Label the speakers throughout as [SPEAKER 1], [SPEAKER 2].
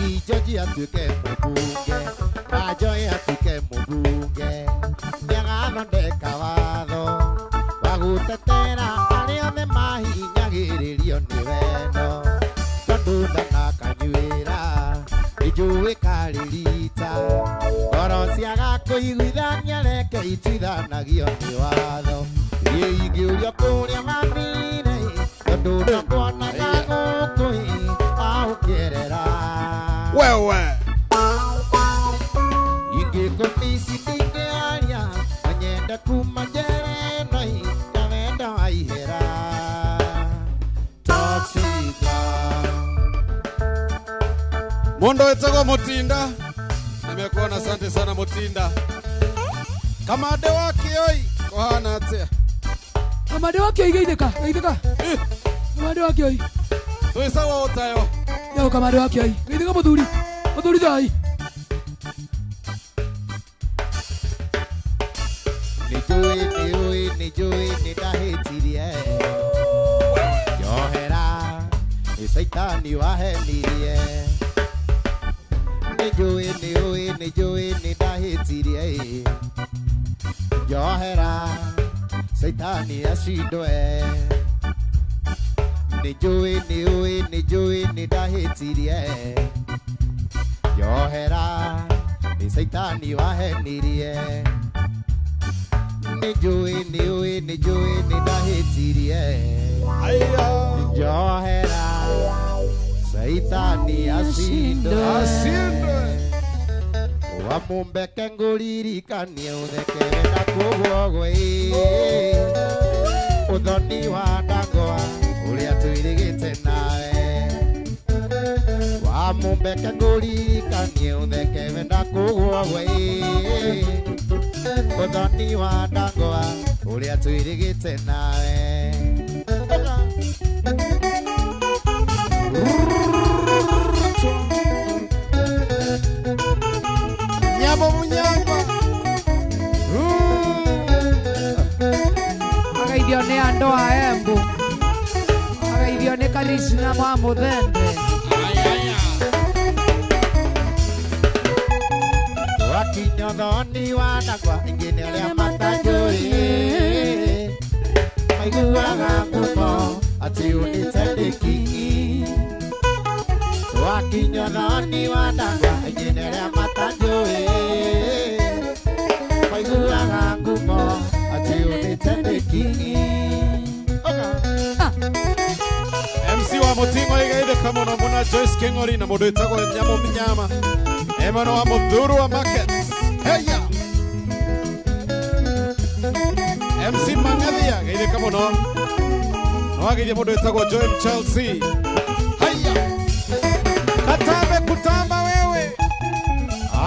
[SPEAKER 1] Makijoji atuke mbunge Majoy atuke mbunge Nyagano ndeka watho Wagutetera Ariothe mahinyagĩrĩrio nĩ wendo Tondu ndanakanyuĩra Ijũĩ karirita Ngoro ciaga kũiguithania reke itithanagio nĩ watho Ingĩũrio kũrĩa mathire Tondu ndakwonaga gũkũ ahũkĩrĩra
[SPEAKER 2] Wewe
[SPEAKER 1] Ingĩkũmisi ndingĩaria Manyenda kuma njereno Yawenda waihera Toxica
[SPEAKER 2] Mondo wetagwo Mutinda. Nimekuona, asante sana Mutinda. Kamande wake oi, kohana atia.
[SPEAKER 3] Kamande wake oi geitheka. Kamande wake oi.
[SPEAKER 2] Tui sawa utayo.
[SPEAKER 3] Yo kamande wake oi. Geitheka muthuri. Muthuri thai.
[SPEAKER 1] Nijui nidahitirie Johera Saitani wahenirie Nijui nidahitirie Johera Saitani ashindwe Nijui nidahitirie Johera Saitani wahenirie Nijui nidahitirie Johera Saitani ashindwe Wamumbeke nguririkanie uthekere na kugwogwe Uthoni wa ndangwa uria twirigite nawe Wamumbeke nguririkanie uthekere na kugwogwe Uthoni wa ndangwa uria twirigite nawe
[SPEAKER 2] Nyamo munyamba
[SPEAKER 3] Agaithio nĩ andũ a Embu. Agaithio nĩ Karishna mwa Muthende.
[SPEAKER 1] Wakinya thoni wa ndangwa ingine ria matanjũĩ Maiguaga ngumo ati unitendeki Wakinya thoni wa ndangwa ingine ria matanjũĩ Maiguaga ngumo ati unitendeki
[SPEAKER 2] MC wa Mutingo igaitheka muno muna Joyce King'ori na mundu witagwo Nyamo Mnyama Emano wa Muthuru wa Market. Heya MC Mang'athia igaitheka muno no agirie mundu witagwo Joel Chelsea. Heya Katambe kutamba wewe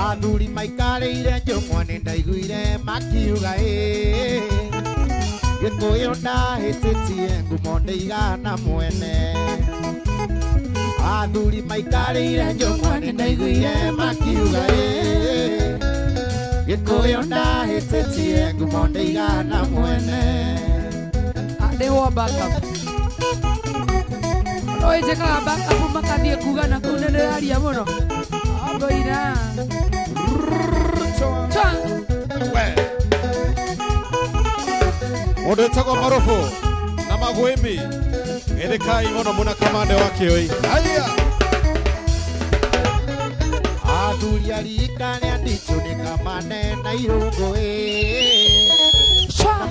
[SPEAKER 1] Athuri maikarĩire njũng'wa nĩ ndaiguire makiuga Gĩkũyũ ndahĩtĩtie ngumo ndĩigana mwene Athuri maikarĩire njũng'wa nĩ ndaiguire makiuga Gĩkũyũ ndahĩtĩtie ngumo ndĩigana mwene
[SPEAKER 3] Ndĩwo backup. No ĩjĩkaga backup makathiĩ kuga na kũu nĩndĩraria mũno. Amboira.
[SPEAKER 2] Mundu witagwo Marofu na Magwimi gethekai muno muna kamande wake oi. Haya
[SPEAKER 1] Athuri arika nĩ anditũ nĩ kamande na irũngũ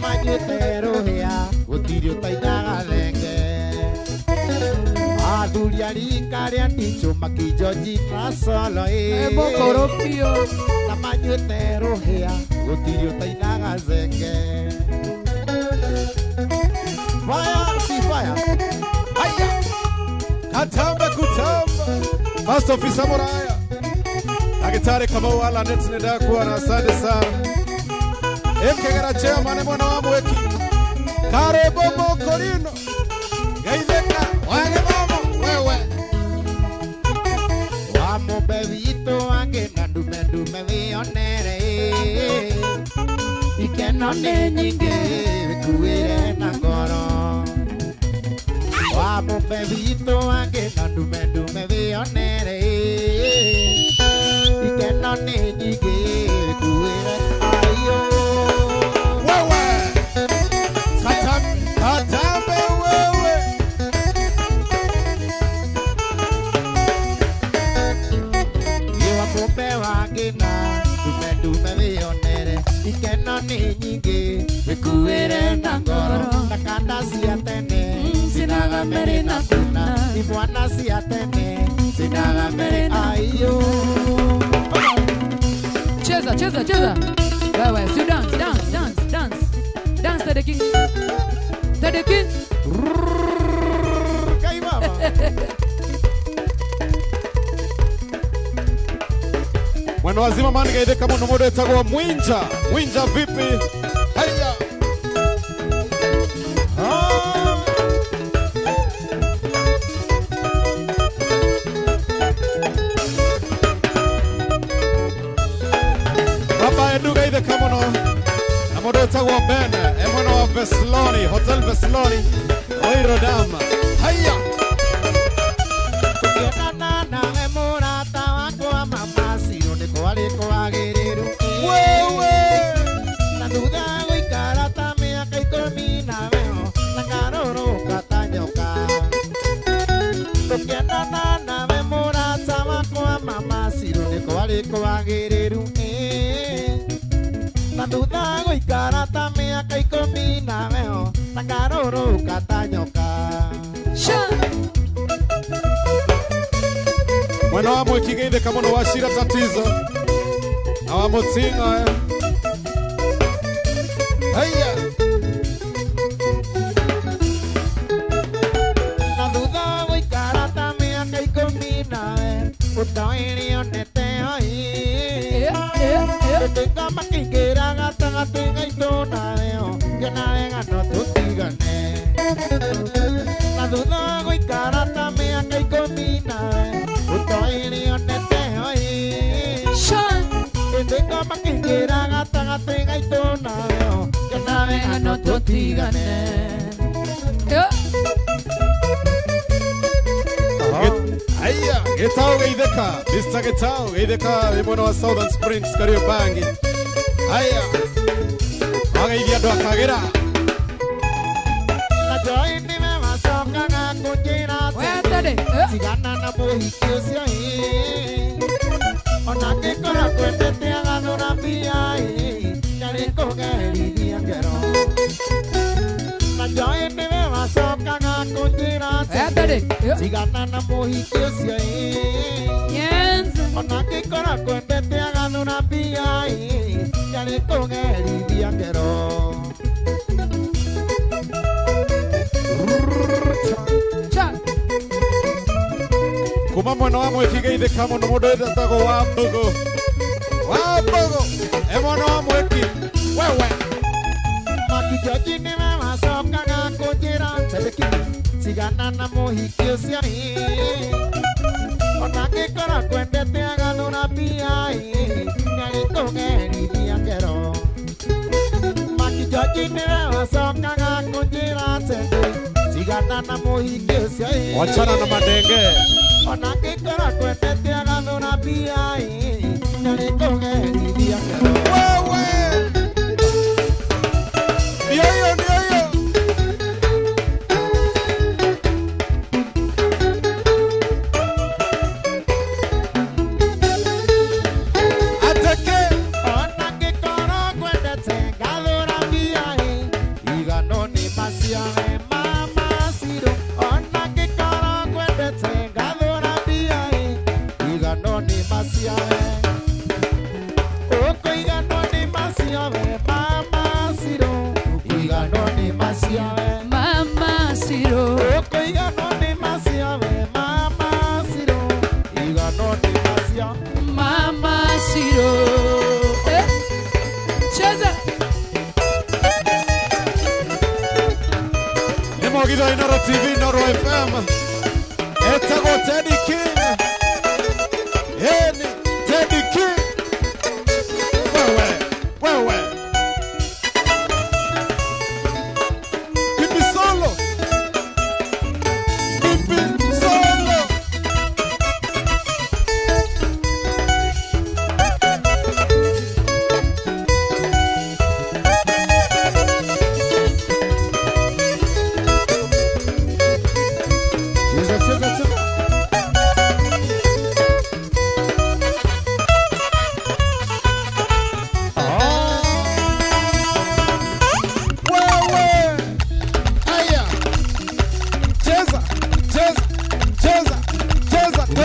[SPEAKER 1] Manyuĩte rũhĩa gũtirĩ ũtainaga thenge Athuri arika nĩ anditũ makijoji na solo
[SPEAKER 3] Mũkorobio.
[SPEAKER 1] Na manyuĩte rũhĩa gũtirĩ ũtainaga thenge Fire, see fire.
[SPEAKER 2] haya Katambe kutamba Master Officer Muraya Agitari Kamau ala neti nedakuwa na asante sana Mkegera chairman mwana wa Mweki Karebo Mokorino Gaitheka wage mama wewe
[SPEAKER 1] Wamũmbe witũ wange na ndume wĩonere Ikeno nĩ nyingĩ wĩkuĩre na ngoro Wamũmbe witũ wange na ndume wĩonere ikeno nĩ nyingĩ wĩkuĩre na ngoro na kanda cia tene cinaga mbere na kuna imwana cia tene cinaga mbere ayo.
[SPEAKER 3] Cheza, cheza, cheza. Wewe, you dance, dance, dance, dance. Dance to the king. To the king.
[SPEAKER 1] Kai mama.
[SPEAKER 2] Mwendo wazima mani gaide kama nomodo etagwa Mwinja. Mwinja vipi? Haya. Baba edu gaide kama no nomodo etagwa Bene. Emono wa Vesloni, Hotel Vesloni. Oiro dama. Haya.
[SPEAKER 1] Wewe na duda goikara ta miaka 10 na weho na karoroka ta nyoka tukiendana nawe mũrata wakwa mama Ciro nĩ kwarĩ kwagĩrĩru na thutha goikara ta miaka 10 na weho na karoroka ta nyoka.
[SPEAKER 2] Mwena wa mwekigeide kama no washira tatizo na wa mutinga haya
[SPEAKER 1] na thutha goikara ta miaka 10 nawe utawĩri onete hoi tũtinga makĩingĩra gatagatĩ gaitũ nawe ngena wega no tũtigane na thutha goikara ta miaka 10 nawe utawĩri onete hoi tũtinga makĩingĩra gatagatĩ gaitũ nawe ngena wega no tũtigane.
[SPEAKER 2] haya Gitao gaideka Mr. Gitao gaideka Mwana wa Southern Springs Kariobangi haya Wagaidhi andũ akagĩra
[SPEAKER 1] na joy nĩwe wacokaga kũnjĩra atĩ tigana na mũhiki ũcio ona angĩkorwo kwendete agathũra mbia ndarĩ kũgerithia ngero na joy nĩwe wacokaga kũnjĩra atĩ tigana na mũhiki ũcio ona angĩkorwo kwendete agathũra mbia ndarĩ kũgerithia ngero.
[SPEAKER 2] kuma mwena wa mwekigeide kama no mũndũ etagwo Wambũgũ Mwana wa mweki wewe
[SPEAKER 1] makijoji nĩwe wacokaga kũnjĩra tigana na mũhiki ũcio ona angĩkorwo kwendete agathũra mbia ndarĩ kũgerithia ngero makijoji nĩwe wacokaga kũnjĩra tigana na mũhiki ũcio
[SPEAKER 2] wachana na madenge
[SPEAKER 1] ona angĩkorwo kwendete agathũra mbia ndarĩ kũgerithia ngero.
[SPEAKER 2] wewe ndio hiyo ateke
[SPEAKER 1] ona angĩkorwo kwendete agathũra mbia igano nĩ maciawe mama Ciro ona angĩkorwo kwendete agathũra mbia igano nĩ maciawe ũkũ igano nĩ maciawe mama Ciro igano nĩ maciawe
[SPEAKER 3] Mama Ciro.
[SPEAKER 1] ũkũ igano nĩ maciawe mama Ciro igano nĩ maciawe.
[SPEAKER 3] Mama Ciro. Cheza.
[SPEAKER 2] Nimo Githo Inoro TV Inoro FM etagwo Teddy King Heni Teddy King wewe Pipi solo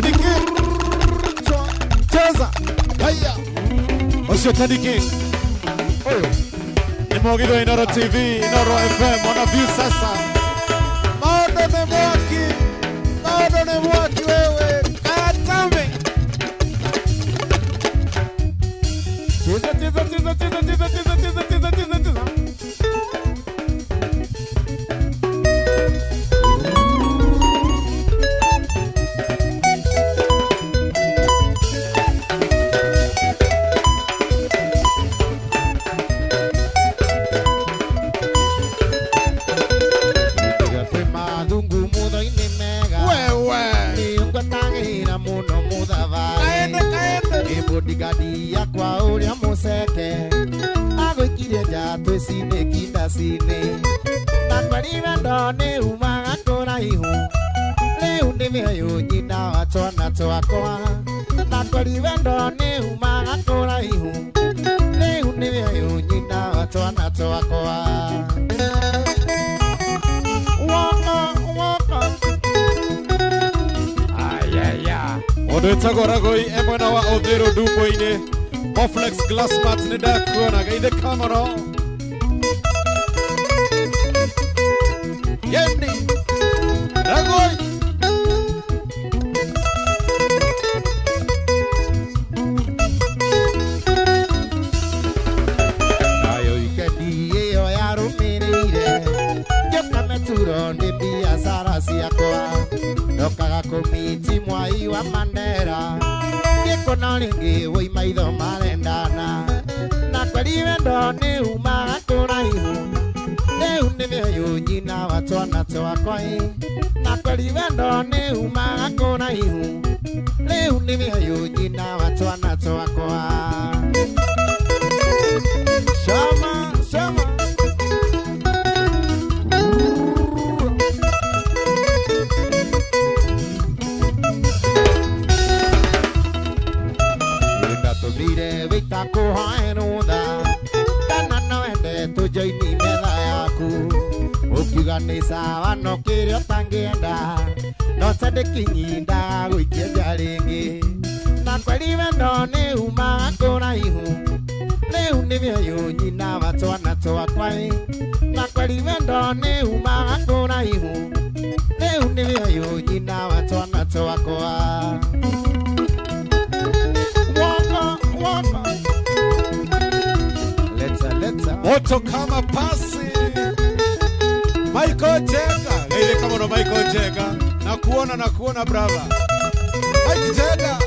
[SPEAKER 2] Teddy King. Cheza. Haya. Osho Teddy King. Ni Mogido Inoro TV, Inoro FM, wana view sasa. Maodo ne mwaki wewe. Katame. Cheza.
[SPEAKER 1] Bodigadi yakwa uria museke agwikirie njatwe cine kinda cine na kwariwe ndone umaga kũraihu rĩu nĩ mĩoyo nyina wa twana twakwa na kwariwe ndone umaga kũraihu rĩu nĩ mĩoyo nyina wa twana twakwa
[SPEAKER 2] Odo itagoragoi emwana wa Odhero Dumbo-ine Moflex Glassmat nidakuona gaithe kamera Yendi Ragoi
[SPEAKER 1] Ayo ikendi iyo yarumirire Joka meturo ndi biashara ciakwa Ndokaga kumiti mwai wa Mandera Gĩkona rĩngĩ woi maitho marendana Na kwariwe ndone umaga kũraihu Rĩu nĩ mĩoyo nyina wa twana twakwa Na kwariwe ndone umaga kũraihu Rĩu nĩ mĩoyo nyina wa twana twakwa Shama Tũthire wĩta kũhoerũtha kana no wende tũjoini metha yaku ũkiuga nĩ sawa no kĩrĩa ũtangĩenda no tandĩkinyinda gũikia nja rĩngĩ na kwariwe ndone umaga kũraihu rĩu nĩ mĩoyo nyina wa twana twakwa na kwariwe ndone umaga kũraihu rĩu nĩ mĩoyo nyina wa twana twakwa
[SPEAKER 2] Moto kama pasi Michael Jega gaithe kamera Michael Jega Nakuona brava Mike Jega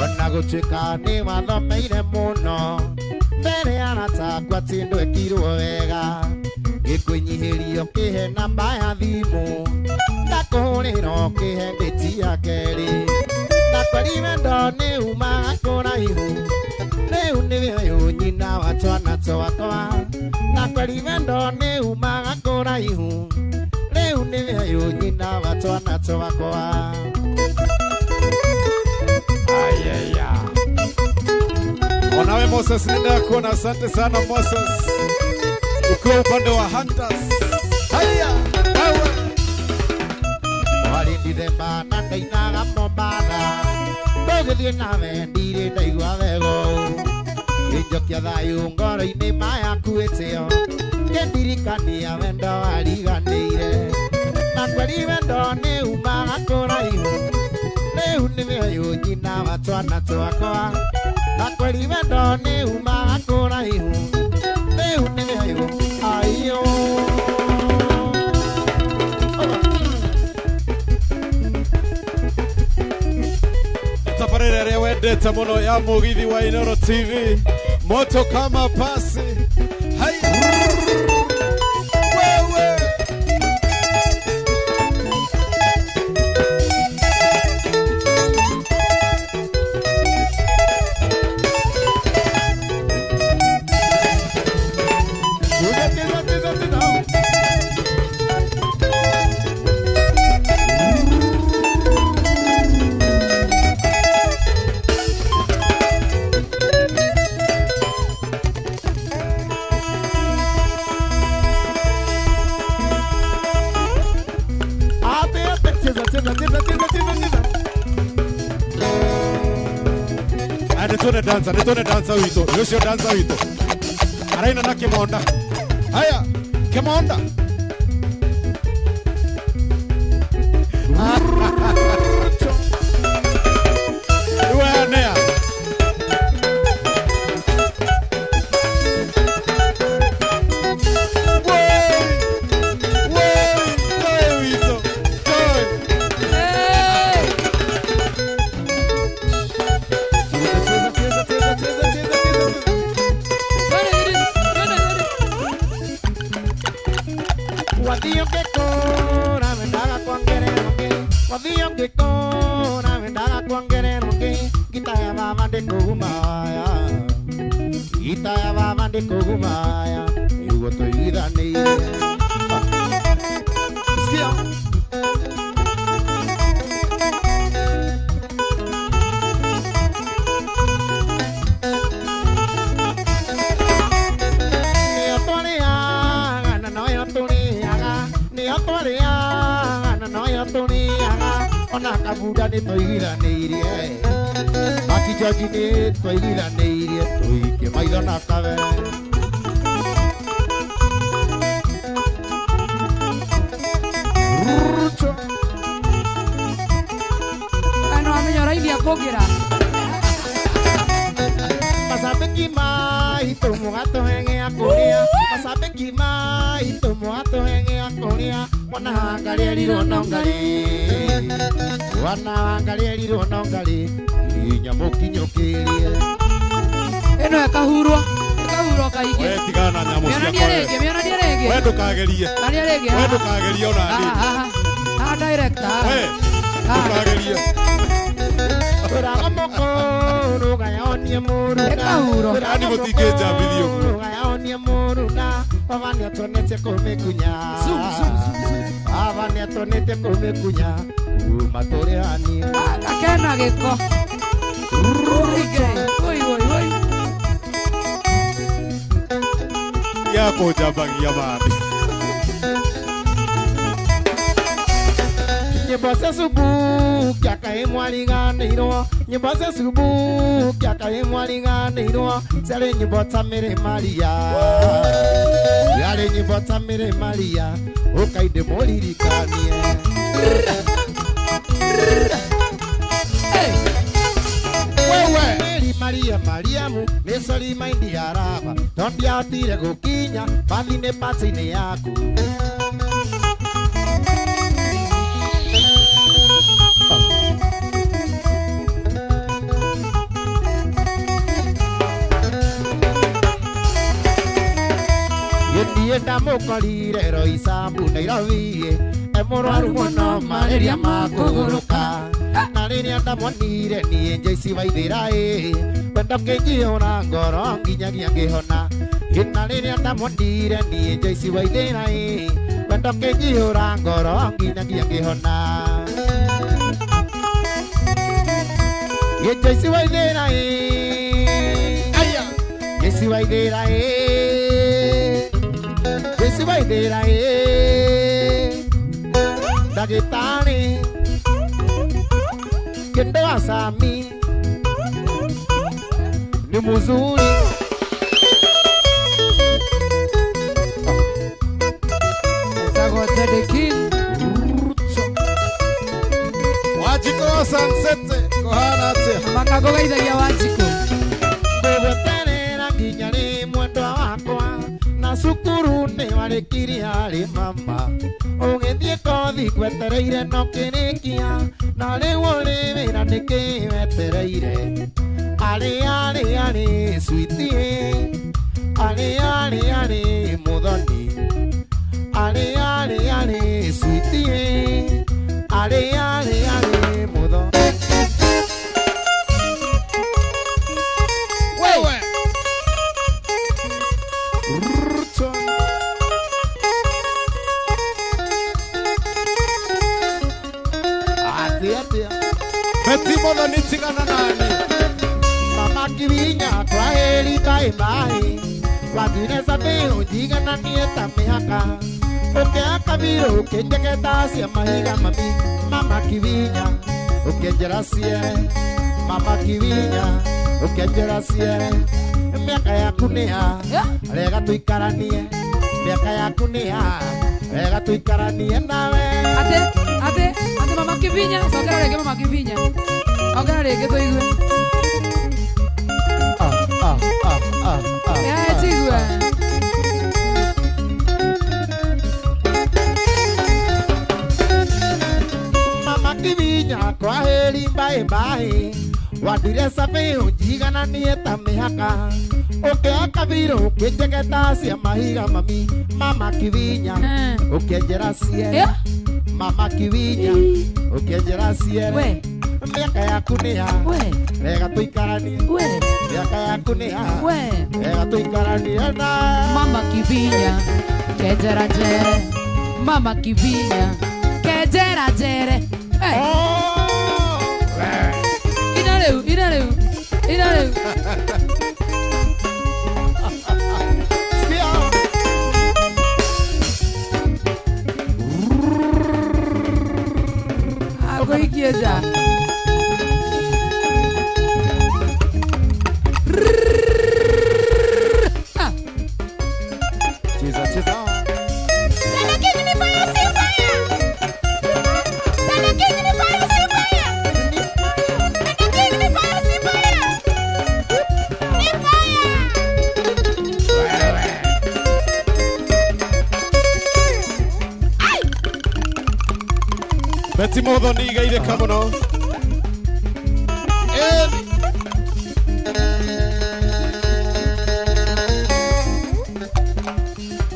[SPEAKER 1] Ona gũtuĩka nĩ wathomeire mũno mbere aratakwa atĩ ndwekirwo wega Gĩkũnyihĩrio kĩhe namba ya thimũ Ndakũhũrĩra ũkĩhe ndĩti ya kerĩ Na kwariwe ndone umaga kũraihu Rĩu nĩ mĩoyo nyina wa twana twakwa Na kwariwe ndone umaga kũraihu Rĩu nĩ mĩoyo nyina wa twana twakwa
[SPEAKER 2] Onawe Moses nidakuona asante sana Moses Ukiwa upande wa Hunters Haya Wewe
[SPEAKER 1] Walindithemba na ndainaga Mombatha Ndũgĩthiĩ nawe ndirĩ ndaigua wego Gĩnjokia thayũ ngoro-inĩ mayakuĩte Ngĩndirikania wendo wariganĩire Na kwariwe ndone umaga kũraihu Rĩu nĩ mĩoyo nyina wa twana twakwa Na kwariwe ndone umaga kũraihu Rĩu nĩ mĩoyo aiyo
[SPEAKER 2] Tabarĩra ĩrĩa wendete mũno ya Mũgithi wa Inoro TV Moto kama pasi Haya Wewe dancer, nitone dancer wito. Yosho dancer wito. Araina na Kimonda. Haya, Kimonda. Uenea.
[SPEAKER 1] Itaya baba de kogumaya, yugo to ida ni. Skia. Ona kabuda ni to ida ni rie. Akijaji ni to ida ni rie to ike maida na kave. Rucho.
[SPEAKER 3] Ano amenyora ilia kogera.
[SPEAKER 1] Masabe kima ito mugato henge akoria. Masabe kima ito mugato henge akoria. Wana angalia lilo nongali. Wana angalia lilo nongali. Nyamuki nyokirie.
[SPEAKER 3] Eno yakahurwa. Yakahurwa kaige.
[SPEAKER 2] Wewe tigana na nyamu cia kwa.
[SPEAKER 3] Miona direge.
[SPEAKER 2] Wewe ndukagerie.
[SPEAKER 3] Kani direge.
[SPEAKER 2] Wewe ndukagerie ona ndi.
[SPEAKER 3] Director.
[SPEAKER 2] Wewe ndukagerie.
[SPEAKER 1] Ora moko ruga yaonie muru.
[SPEAKER 3] Yakahurwa.
[SPEAKER 2] Ani mutikeja video.
[SPEAKER 1] Ruga yaonie muru na bavani atonete kumekunya. Bavani atonete kumekunya. Matore ani.
[SPEAKER 3] Akena geko. Oi.
[SPEAKER 2] Yako jabangia badi.
[SPEAKER 1] Nyebose subu kya kai mwalinga neiro. Nyebose subu kya kai mwalinga neiro. Sale nyebota mere Maria. Yale nyebota mere Maria. Okaide molirikanie. Wewe Maria Mariamu nesoli maindi araba tondia tire gukinya bathine patine yaku Yenda mokorire roisambu Nairobi emurwaru muno malaria makuguruka Nariria ndamonire niĩ Joyce Waithĩra wendo kĩnjihũra ngoro nginyagia ngĩhona Nariria ndamonire niĩ Joyce Waithĩra wendo kĩnjihũra ngoro nginyagia ngĩhona Joyce Waithĩra aya Joyce Waithĩra Joyce Waithĩra ndagĩtarĩ Kendo Asami ni muzuri
[SPEAKER 3] Sago the king
[SPEAKER 2] Wajiko Sunset kohana ate
[SPEAKER 3] Makago gaithagia Wanjiko
[SPEAKER 1] Gũgũterera nginya rĩ mwendwa wakwa na cukuru nĩ warĩkirie harĩ mama ũgĩthiĩ kothi gwetereire no kĩrĩkia na rĩu ũrĩ wĩra nĩkĩ wetereire arĩ sweetie arĩ mũthoni arĩ sweetie arĩ mũthoni
[SPEAKER 2] wewe Betimo na nitigana nani
[SPEAKER 1] Mama Kivinya kwaheri bye bye Watuneza beo jigana nieta mihaka Ukeaka viro ukejeketa sia mahiga mami Mama Kivinya ukejerasie Mama Kivinya ukienjera ciere miaka yaku ni ya rega tuikaranie miaka yaku ni ya rega tuikaranie nawe
[SPEAKER 3] ate mama Kivinya sogera rege mama Kivinya ogera rege toigwe ya tigwe
[SPEAKER 1] mama Kivinya kwa heri bye bye wadire sabe ujigana nieta mihaka ukiaka biro ukijegeta cia mahiga mami mama Kivinya ukienjera ciere mama Kivinya ukienjera ciere miaka yaku ni ya rega tuikaranie miaka yaku ni ya rega tuikaranie na
[SPEAKER 3] mama Kivinya kejera jere mama Kivinya kejera jere Inareu. Ako ikieza.
[SPEAKER 1] Cheza.
[SPEAKER 2] Betty Modoni gaire kamono.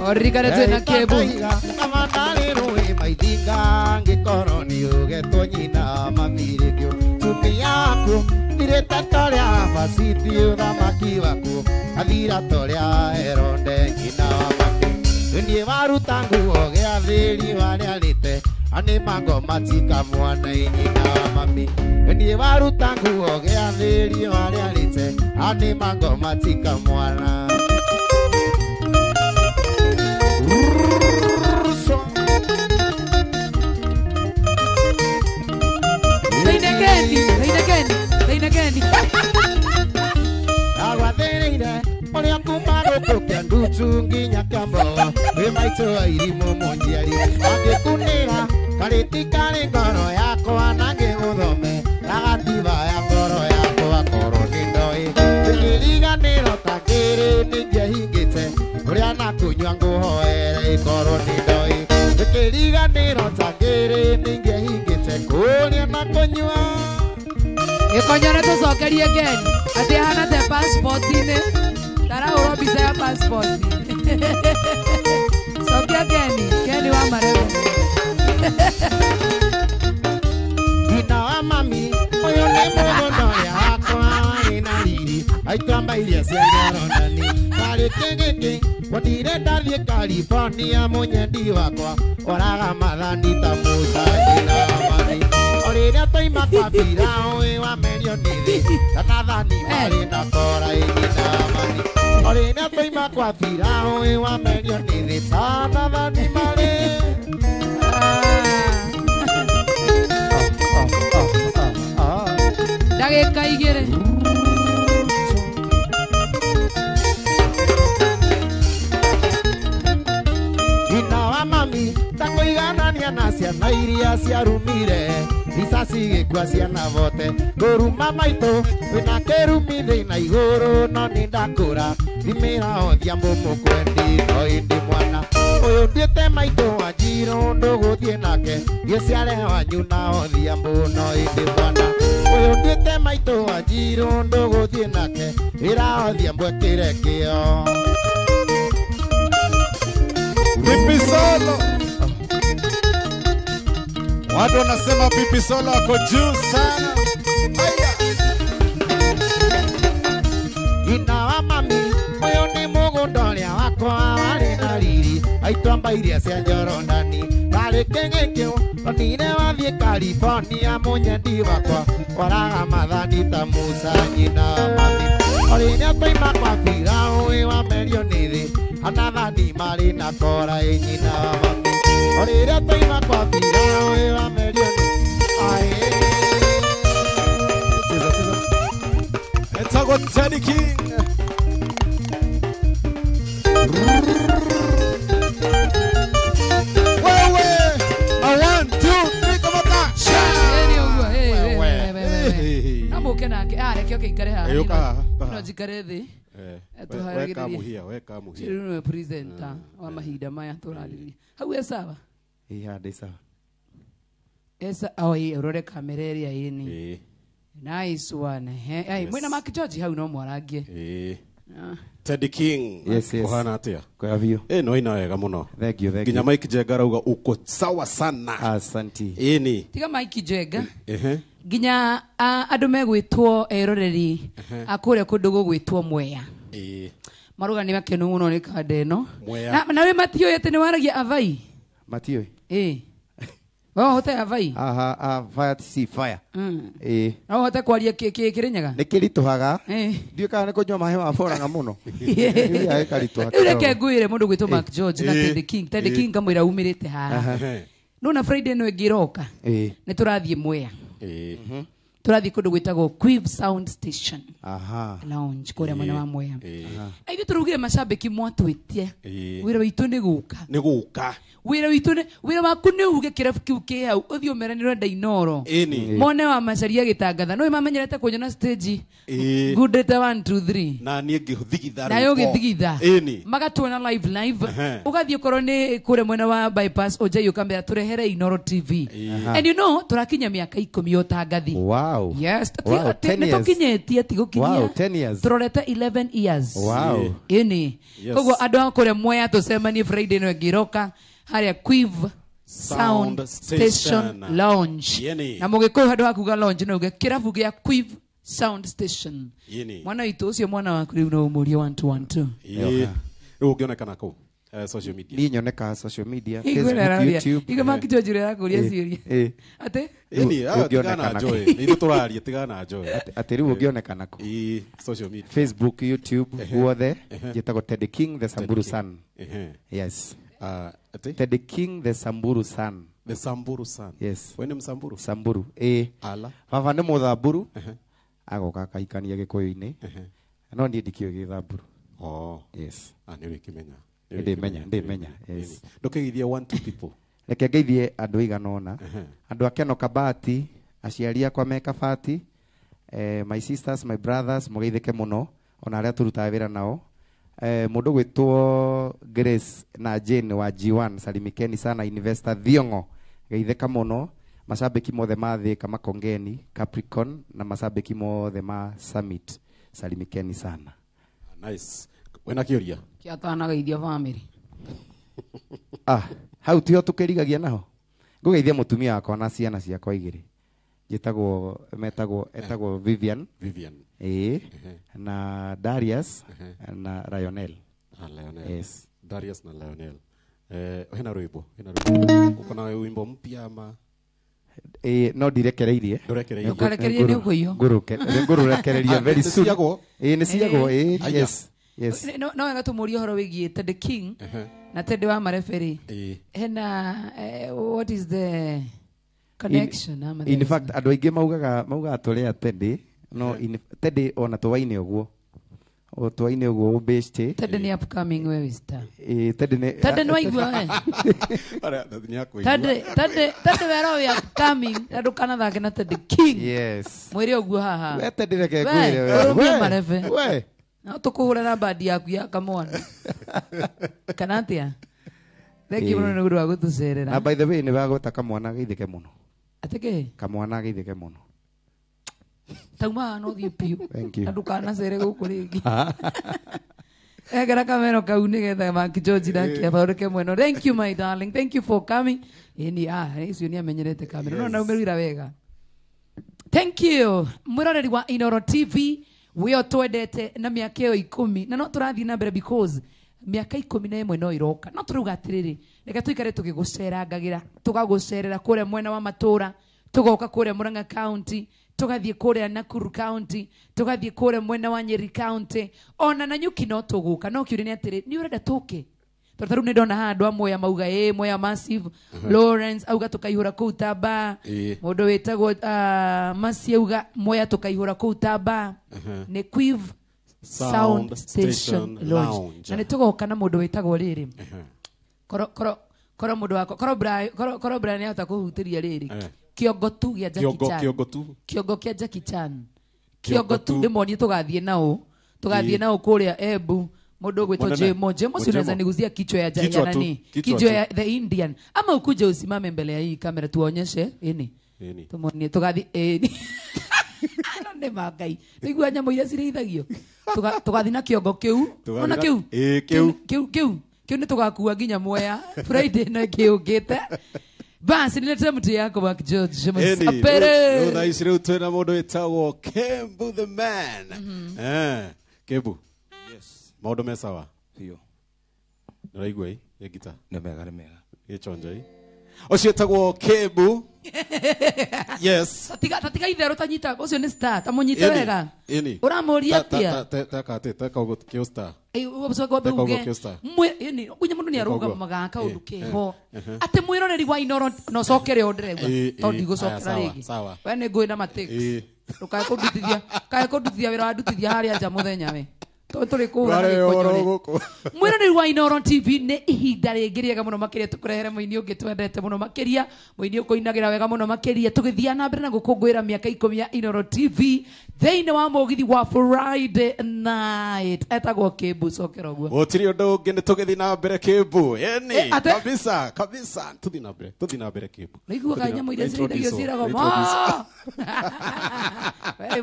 [SPEAKER 3] Origare tena kebu.
[SPEAKER 1] Amanale roe maidinga ngikoroni ugetwo nyina mamirikyo tumi yako direta toria fasiti uthamaki waku athira toria eronde nyina mami ndie waruta nguo gea thiri wariarite ane mango matika mwana nyina mami ndie waruta nguo gea thiri wariarite ane mango matika mwana
[SPEAKER 3] Reina Candy.
[SPEAKER 1] Agwathereire oria kumaro kukia ndutu nginya kamboa we maito irimo monjiari angikunira kariti kari ngoro yakwa nange guthome agatiba ya ngoro yakwa koroni ndoi ngiriganiro takiri ninge hingite uria nakunywa nguhoere koroni ndoi ngiriganiro takiri ninge hingite kuria nakunywa
[SPEAKER 3] Ikonyore tucokerie Ken ati hana te passport ine tara uro bisa ya passport sokia Ken wa marego
[SPEAKER 1] ina wa mami oyo ni mugono ya wakwa ina riri aitamba iria cia nyorondani kari kengeke watire ndathie California munyendi wakwa oraga mathani ta musa ina wa mami oriria toima kwa birawe wa merio nithi kana thani mari na kora ina mami oriria toima kwa birawe wa merio nithi kana thani mari
[SPEAKER 3] ndagika igire
[SPEAKER 1] ina wa mami takuiganania na ciana iria ciarumire risasi gikua ciana vote nguruma maito wina kirumi thina iguru no ni ndakura thimira othiambu mukwendi no indi mwana uyu ndiete maito wanjiru nduguthie nake thie ciare wanyu na othiambu no indi mwana uyu ndiete maito wanjiru nduguthie nake ira othiambu ekire kio
[SPEAKER 2] Pipi Solo. Watu wanasema Pipi Solo ako juu sana. Aya.
[SPEAKER 1] Ina wa mami uyu ni mugundoria wakwa wari na riri aitwamba iria cia nyorondani kari kengekyo onire wathie California munyendi wakwa oraga mathani ta musa nyina wa mami oriria toima kwa birawe wa merio nithi anathani mari na kora nyina wa mami oriria toima kwa birawe wa merio nithi
[SPEAKER 2] Etago Teddy King. Wewe. A 1, 2, 3, come on.
[SPEAKER 3] Namo kena reke okikare ha.
[SPEAKER 2] Yuka.
[SPEAKER 3] No jikare thi.
[SPEAKER 2] Weka muhia, weka muhia.
[SPEAKER 3] Sirino presenter wa mahinda maya turariri. Hau sawa.
[SPEAKER 1] Ihande sawa.
[SPEAKER 3] Esa oi urore kamera area ini. Nice one. Hey, mwena Mark George hau no mwarangie.
[SPEAKER 2] Teddy King.
[SPEAKER 1] Yes.
[SPEAKER 2] Kohana atia.
[SPEAKER 1] Kwa vio.
[SPEAKER 2] No ina wega muno.
[SPEAKER 1] Thank you.
[SPEAKER 2] Ginya Mike Jenga rauga uko sawa sana.
[SPEAKER 1] Asanti.
[SPEAKER 2] Ini.
[SPEAKER 3] Tiga Mike Jenga. Ginya andu megwitwo eroreri akure kundu gugwitwo Mwea. Maruga ni makenu muno ni kande no. Na we Matio yete ni waragia avai.
[SPEAKER 1] Matio.
[SPEAKER 3] Oh, hote avai.
[SPEAKER 1] Fire si fire.
[SPEAKER 3] No hote kwaria kirinyaga.
[SPEAKER 1] Ni kirituhaga. Ndio kana ni kunywa mahe wa foranga muno. Iya karituhaga.
[SPEAKER 3] Reke nguire mundu gwitwo Mark George na Teddy King. Teddy King kamwira umirite haha. No na Friday no egiroka. Ni turathie Mwea. Turathie kundu gwitagwo Quiv Sound Station. Lounge kuria mwena wa Mwea. Aithi turugire macambiki mwatwitie. Wira witu ni guka. Wira witu ni wira waku ni uge kirabu kiu ki hau uthio meraniro ndainoro. Mone wa macaria gitangatha no imamenyerete kunyona stage. Good day 1 2 3.
[SPEAKER 2] Na nie ngithigitha.
[SPEAKER 3] Na yo ngithigitha. Magatwona live. Ugathie korwo ni kuria mwena wa bypass oje ukambira turehere Inoro TV. And you know turakinya miaka 10 yotangathi.
[SPEAKER 1] Wow.
[SPEAKER 3] Yes.
[SPEAKER 1] Wow, 10 years.
[SPEAKER 3] Tukinyetie tigukinya.
[SPEAKER 1] Wow, 10 years.
[SPEAKER 3] Turorete 11 years.
[SPEAKER 1] Wow.
[SPEAKER 3] Ini. Kogo andu akore Mwea tucemanie Friday no giroka. Haria Quiv Sound Station Lounge. Na mugikuyu handu hakuga lounge no uge kirabu gia Quiv Sound Station. Mwana itu ucio mwana waku riu no umurie 1 2
[SPEAKER 2] Riu ungionekana ku social media.
[SPEAKER 1] Ni nyoneka social media,
[SPEAKER 3] Facebook,
[SPEAKER 1] YouTube.
[SPEAKER 3] Iga Mark George ra kuria ciuria. Ate?
[SPEAKER 2] Ini tigana joy. Ni turaria tigana joy.
[SPEAKER 1] Ate riu ungionekana ku.
[SPEAKER 2] Social media.
[SPEAKER 1] Facebook, YouTube, guothe. Gitagwo Teddy King the Samburu Sun. Yes.
[SPEAKER 2] Teddy
[SPEAKER 1] King the Samburu Sun.
[SPEAKER 2] The Samburu Sun.
[SPEAKER 1] Yes.
[SPEAKER 2] Wewe ni Msamburu?
[SPEAKER 1] Samburu.
[SPEAKER 2] Ala.
[SPEAKER 1] Baba ni Muthamburu. Agoka kaikania Gikuyu-ini. No ni ndikio Githamburu. Yes.
[SPEAKER 2] Ni wikimenya.
[SPEAKER 1] Ndimenya. Yes.
[SPEAKER 2] Ndukigithia 1 2 people.
[SPEAKER 1] Reke ngeithie andu iganona. Andu akeno kabati, aciari akwa me kabati. My sisters, my brothers, mugeithike muno. Ona aria turutaga wira nao. Mundu gwitwo Grace na Jane wa G1 salimikeni sana. Investor Thiongo geitheka muno. Mashabiki mothe mathi kama Kongeni Capricorn na mashabiki mothe ma Summit salimikeni sana.
[SPEAKER 2] Nice. Wena kiuria
[SPEAKER 3] kiatana geithia family.
[SPEAKER 1] Hau tio tukirigagia naho. Ngugeithia mutumia wakwa na ciana ciakwa igiri. Etagwo Vivian. Na Darius na Lionel.
[SPEAKER 2] Lionel.
[SPEAKER 1] Yes.
[SPEAKER 2] Darius na Lionel. Hena rwimbo. Uko na wimbo mpya ama?
[SPEAKER 1] No ndirekereirie.
[SPEAKER 3] Ukarekereirie ni uguyo.
[SPEAKER 1] Ngururekereria very soon. Ni ciago. Yes.
[SPEAKER 3] No wega tumurie horo wigie Teddy King na Teddy wa mareferi. Hena what is the connection?
[SPEAKER 1] In fact andu aingi maugaga turia Teddy. No Teddy ona twaine uguo. O twaine uguo ubeste.
[SPEAKER 3] Teddy ni upcoming we Vista.
[SPEAKER 1] Teddy
[SPEAKER 3] no igwa.
[SPEAKER 2] Ara ndanya ko.
[SPEAKER 3] Teddy wero we upcoming. Andu kana thake na Teddy King.
[SPEAKER 1] Yes.
[SPEAKER 3] Mwiri uguo haha.
[SPEAKER 1] We Teddy reke kwire
[SPEAKER 3] we.
[SPEAKER 1] We.
[SPEAKER 3] No tukuhura na badi yaku ya kamwana. Kanatia. Thank you muno nigudu gutucerera.
[SPEAKER 1] Na by the way ni bagota kamwana geithike muno.
[SPEAKER 3] Ateke?
[SPEAKER 1] Kamwana geithike muno.
[SPEAKER 3] Tauma no thi piu.
[SPEAKER 1] Thank you.
[SPEAKER 3] Andu kana cere guku ringi. Egera kamero kau nigetha Mark George dakia baureke mweno. Thank you my darling. Thank you for coming. Icio ni amenyerete kamera. No na umerira wega. Thank you. Mwiroreri wa Inoro TV. Weo twendete na miaka yo 10 na no turathi na mbere because miaka 11 no iroka. No turuga atiriri. Reka tuikare tukigucerangagira, tugagucerera kure mwena wa Matura, tugoka kure Murang'a County, tugathie kure Nakuru County, tugathie kure mwena wa Nyeri County. Ona na Nyuki no tuguka. No kiuri ni atiri ni urenda tuke. Tortaru ne dona handu amwe ya mauga moya massive Lawrence auga tukaihura kuu taba mundu wetagwo Masi auga moya tukaihura kuu taba ne Quiv Sound Station Lounge na nitugoka na mundu wetagwo riri koro mundu wako koro Brian yata kuhutiria riri kiongo tu ya Jackie Chan kiongo kia Jackie Chan kiongo tu ndimonie tugathie nao kuria Ebu mundu gwetwo Jemo si unaweza niguzia kichwa ya nani kichwa ya the Indian ama ukuje usimame mbele ya hii kamera tuonyeshe tumuonie tugathi ne magai nigua nyamo iria cirithagio tugathi na kiongo kiu ona kiu ni tugakua nginya Mwea Friday na kiungite basi nilete mtu yako Mark George
[SPEAKER 2] msapere no thaisi riu twina mundu wetagwo Kembu the man Kembu yes maundu me sawa hiyo niraigua hii gita nĩ mega gĩchonjo hii ucio etagwo Kembu yes
[SPEAKER 3] tatika itherũ tanyita ucio nĩ star tamunyite wega ũramũria atia
[SPEAKER 2] taka ugo kio star
[SPEAKER 3] ubusogo beuge kunya mundu ni aruga magaka undu keho ate mwiroreri wa Inoro no cokere ondiregwa tondi gucokera rigi we ni ngui na matix ukae kundutithia wira wa ndutithia haria nja muthenya we tuli kuhura mwiroreri wa Inoro TV ni ihinda ringi riega muno makiria tukurehere muini ungi twendete muno makiria muini ukuinagira wega muno makiria tugithia na mbere na gukungwira miaka 10 ya Inoro TV theine wa mugithi wa Friday night etagwo Kembu cokera guo
[SPEAKER 2] otiri undu ungi ni tugithi na mbere Kembu kabisa tuthi na mbere Kembu
[SPEAKER 3] niguo kanya muire cirithagio cirago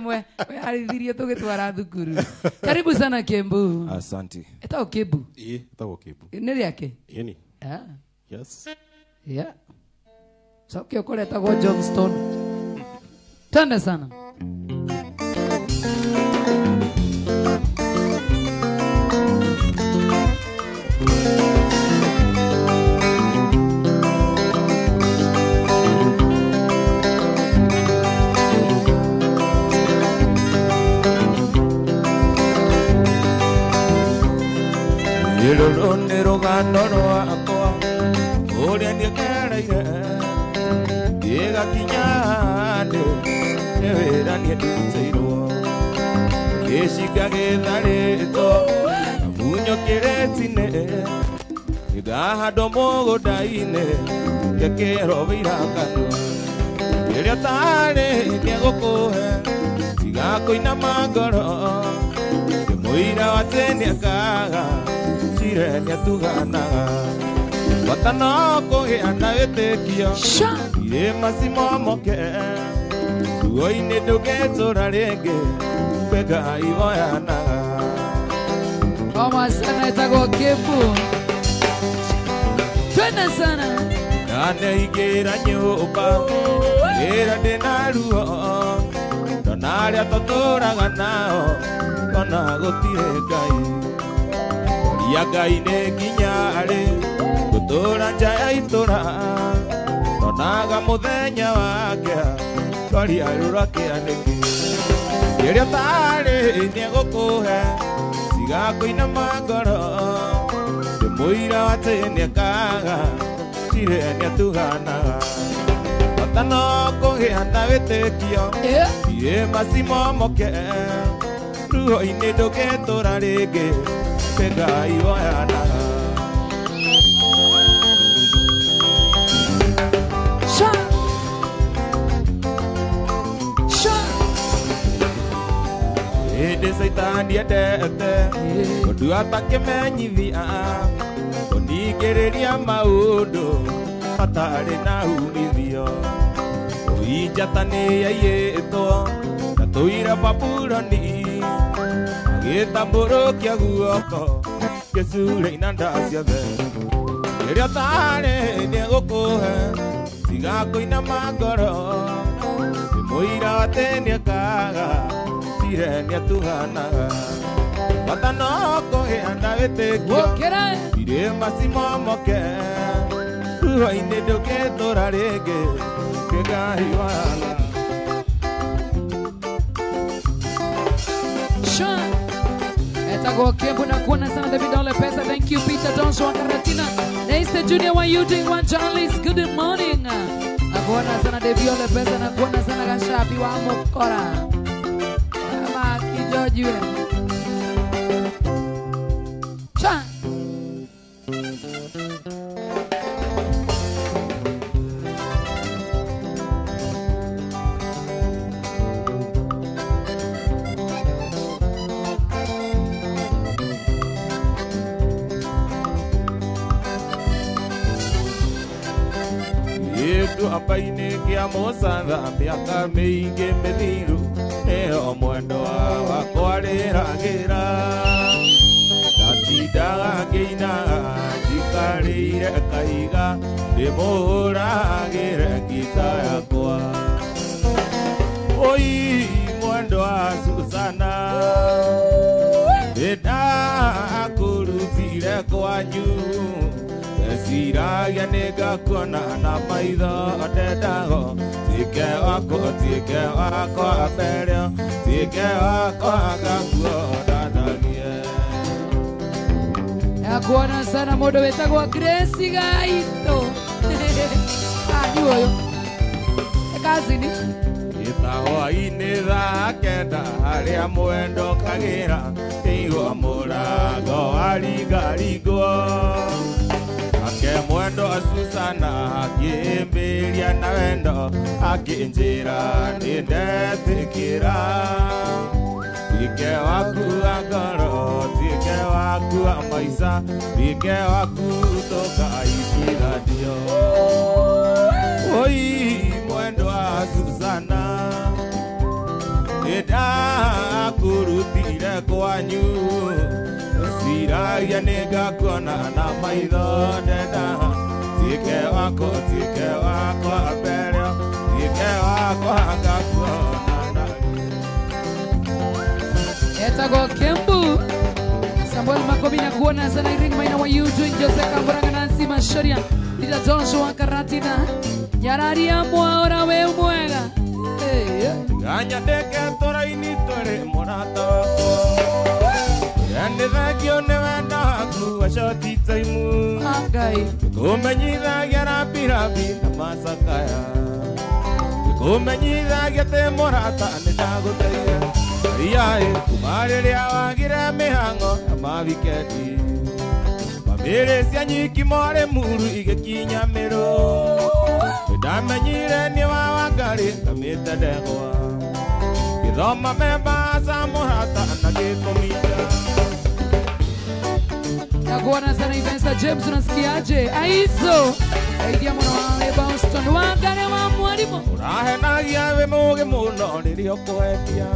[SPEAKER 3] we arithirie tugitwara thukuru karibu sana Kembu
[SPEAKER 4] asante
[SPEAKER 3] etagwo Kembu
[SPEAKER 2] etagwo Kembu
[SPEAKER 3] ni riake
[SPEAKER 2] yes
[SPEAKER 3] cokio kore etagwo Johnston tanda sana
[SPEAKER 4] Irorone rogano rwakwa uria ndiekereire ndigakinyane wira ndutseirwo giciga githarĩtwo bunyo kiretine igahando mũgũnda-inĩ ngekero wĩirakanwo rĩrĩa tarĩ nĩegũkũhe igakũinama ngoro mũira wa tene akaga chire nĩatuganaga watano kũgĩa na wĩtĩkio irĩ macimomoke ruo-inĩ ndũngĩtũra rĩngĩ Ngai woyanaga
[SPEAKER 3] kama sana etagwo Kembu twende sana
[SPEAKER 4] naneingĩra nyũmba wĩra ndĩna ruo ndona arĩa tũtũraga nao ona gũtirĩ Ngai ya Ngai nĩ nginya rĩ gũtũra nja ya itũra ndonaga mũthenya wake twaria rũra kĩanĩkĩ rĩrĩa tarĩ nĩegũkũhe cigakũinama ngoro ndĩmũira wa tene akaga cire nĩatuganaga bata no kũgĩa na wĩtĩkio irĩ macimomoke ruo-inĩ ndũngĩtũra rĩngĩ Ngai woyanaga hĩndĩ Saitani endete ũndũ atakĩmenyithia kũningĩrĩria maũndũ matarĩ na umithio ũinjata nĩ yaiyĩtwo na tũira Babuloni agĩtambũrũkia guoko gĩcure-inĩ nda ciothe rĩrĩa tarĩ nĩegũkũhe cigakũinama ngoro mũira wa tene akaga cire nĩatuganaga bata no kũgĩa na wĩtĩkio irĩ macimomoke ruo-inĩ ndũngĩtũra rĩngĩ Ngai woyanaga
[SPEAKER 3] etagwo Kembu na kuona sana David Ole Pesa thank you Peter Johnson Karatini Mr. Junior, what you doing? One Charles, good morning. Nakuona sana Deviole pesa, nakuona sana Gashabi wa Mokora. Mama Kijoji we. Cha.
[SPEAKER 4] Apaine kia mosanga miaka mingi mithiru neo mwendo wakwa rĩragĩra ngatindaga ngĩinaga njikarĩire kaiga ndĩmũhũragĩre ngita yakwa oi mwendo wa Susana ndakũrutire kwanyu Siragia nega kuona na maitho atendago tike wako aperio tike wako agakuo dadagie
[SPEAKER 3] Nakuona sana modo wetagwa Grace Gaito. Ajuoyo. Ekazini.
[SPEAKER 4] Itahoa-inĩ thaa kenda harĩa mwendo kagĩra kĩigua mũrango waringaringwo Ake mwendo Susana akĩmbĩria na wendo akĩnjĩra nĩndetĩkĩra Tike waku wa ngoro tike waku wa maica tike waku tũkaiguithanio Oi mwendo wa Susana nĩndakũrutire kwanyu Siragia nĩngakuona na maitho ndenda tike wako aperio tike wako ngakuona
[SPEAKER 3] Etago Kembu. Samuel Makobi nakuona sana Iring Maina, what you doing? Jose Kamburanga Nancy Mashoria. Lida Joshua Karatina. Nyararia mwaora we mwega.
[SPEAKER 4] Ganya deke toraini tore morata wako Yandithagio nĩ wenda waku wa shoti taimu
[SPEAKER 3] Agai.
[SPEAKER 4] Kũmenyithagia rabirabi na macakaya Kũmenyithagia te mũrata nĩ ndagũteithia Iyaĩ kuma rĩrĩa wagire mĩhang'o ya mawikendi Bamĩrĩ cia nyiki more muru igĩkinya mĩrũ Ndamenyire nĩ wa Wangari ngamĩte ndegwa Gĩthoma memba za mũrata na gĩtũmija
[SPEAKER 3] Nakuona sana Ivensa James, unasikiaje? Aizo. Aidia mwana wa Boston. Wangare wa mwalimu.
[SPEAKER 4] Ũrahenagia we mũgĩ mũno rĩrĩa ũkwendia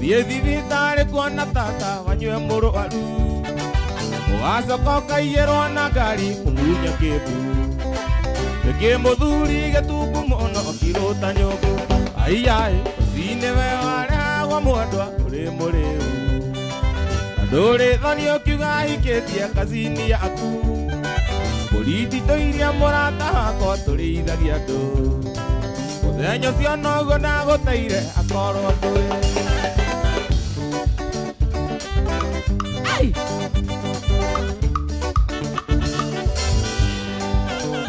[SPEAKER 4] Thiĩ thibitarĩ kuona tata wanyue mũrwaru Ũgacoka ũkaiyĩrwo na ngari kũmunya kĩmbu Kĩmũthuri gĩtungu mũno kĩrũta nyũngũ Aiyaĩ ũcinĩ we warehagwo mwendwa ũrĩ mũrĩu Ndũrĩthonio kiuga hikĩtie kazini yaku Mbũri nditũ iria mũrata wakwa tũrĩithagia andũ Mũthenya ũcio noguo ndagũteire akorwo ndũĩ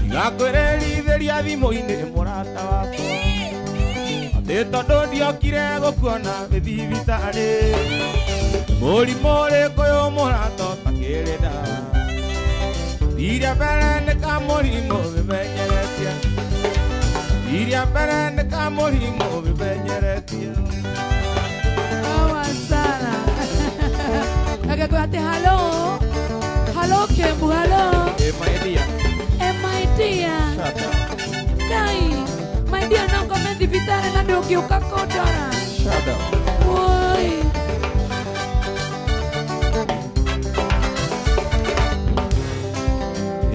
[SPEAKER 4] Ngakwĩrĩrithĩria thimũ-inĩ mũrata wakwa Atĩ tondũ ndiokire gũkuona thibitarĩ Mũrimũ ũrĩkũ ũyũ mũrata ũtakĩrĩ ndawa Iria mbere nĩ kamũrimũ wĩmenyeretie Iria mbere nĩ kamũrimũ wĩmenyeretie
[SPEAKER 3] Awa sana. Nagakwate hello. Hello Kembu, hello.
[SPEAKER 4] my dear
[SPEAKER 3] My dear. Kai. My dear no come divitare na doki ukakodora.
[SPEAKER 4] Shut up
[SPEAKER 3] Woi.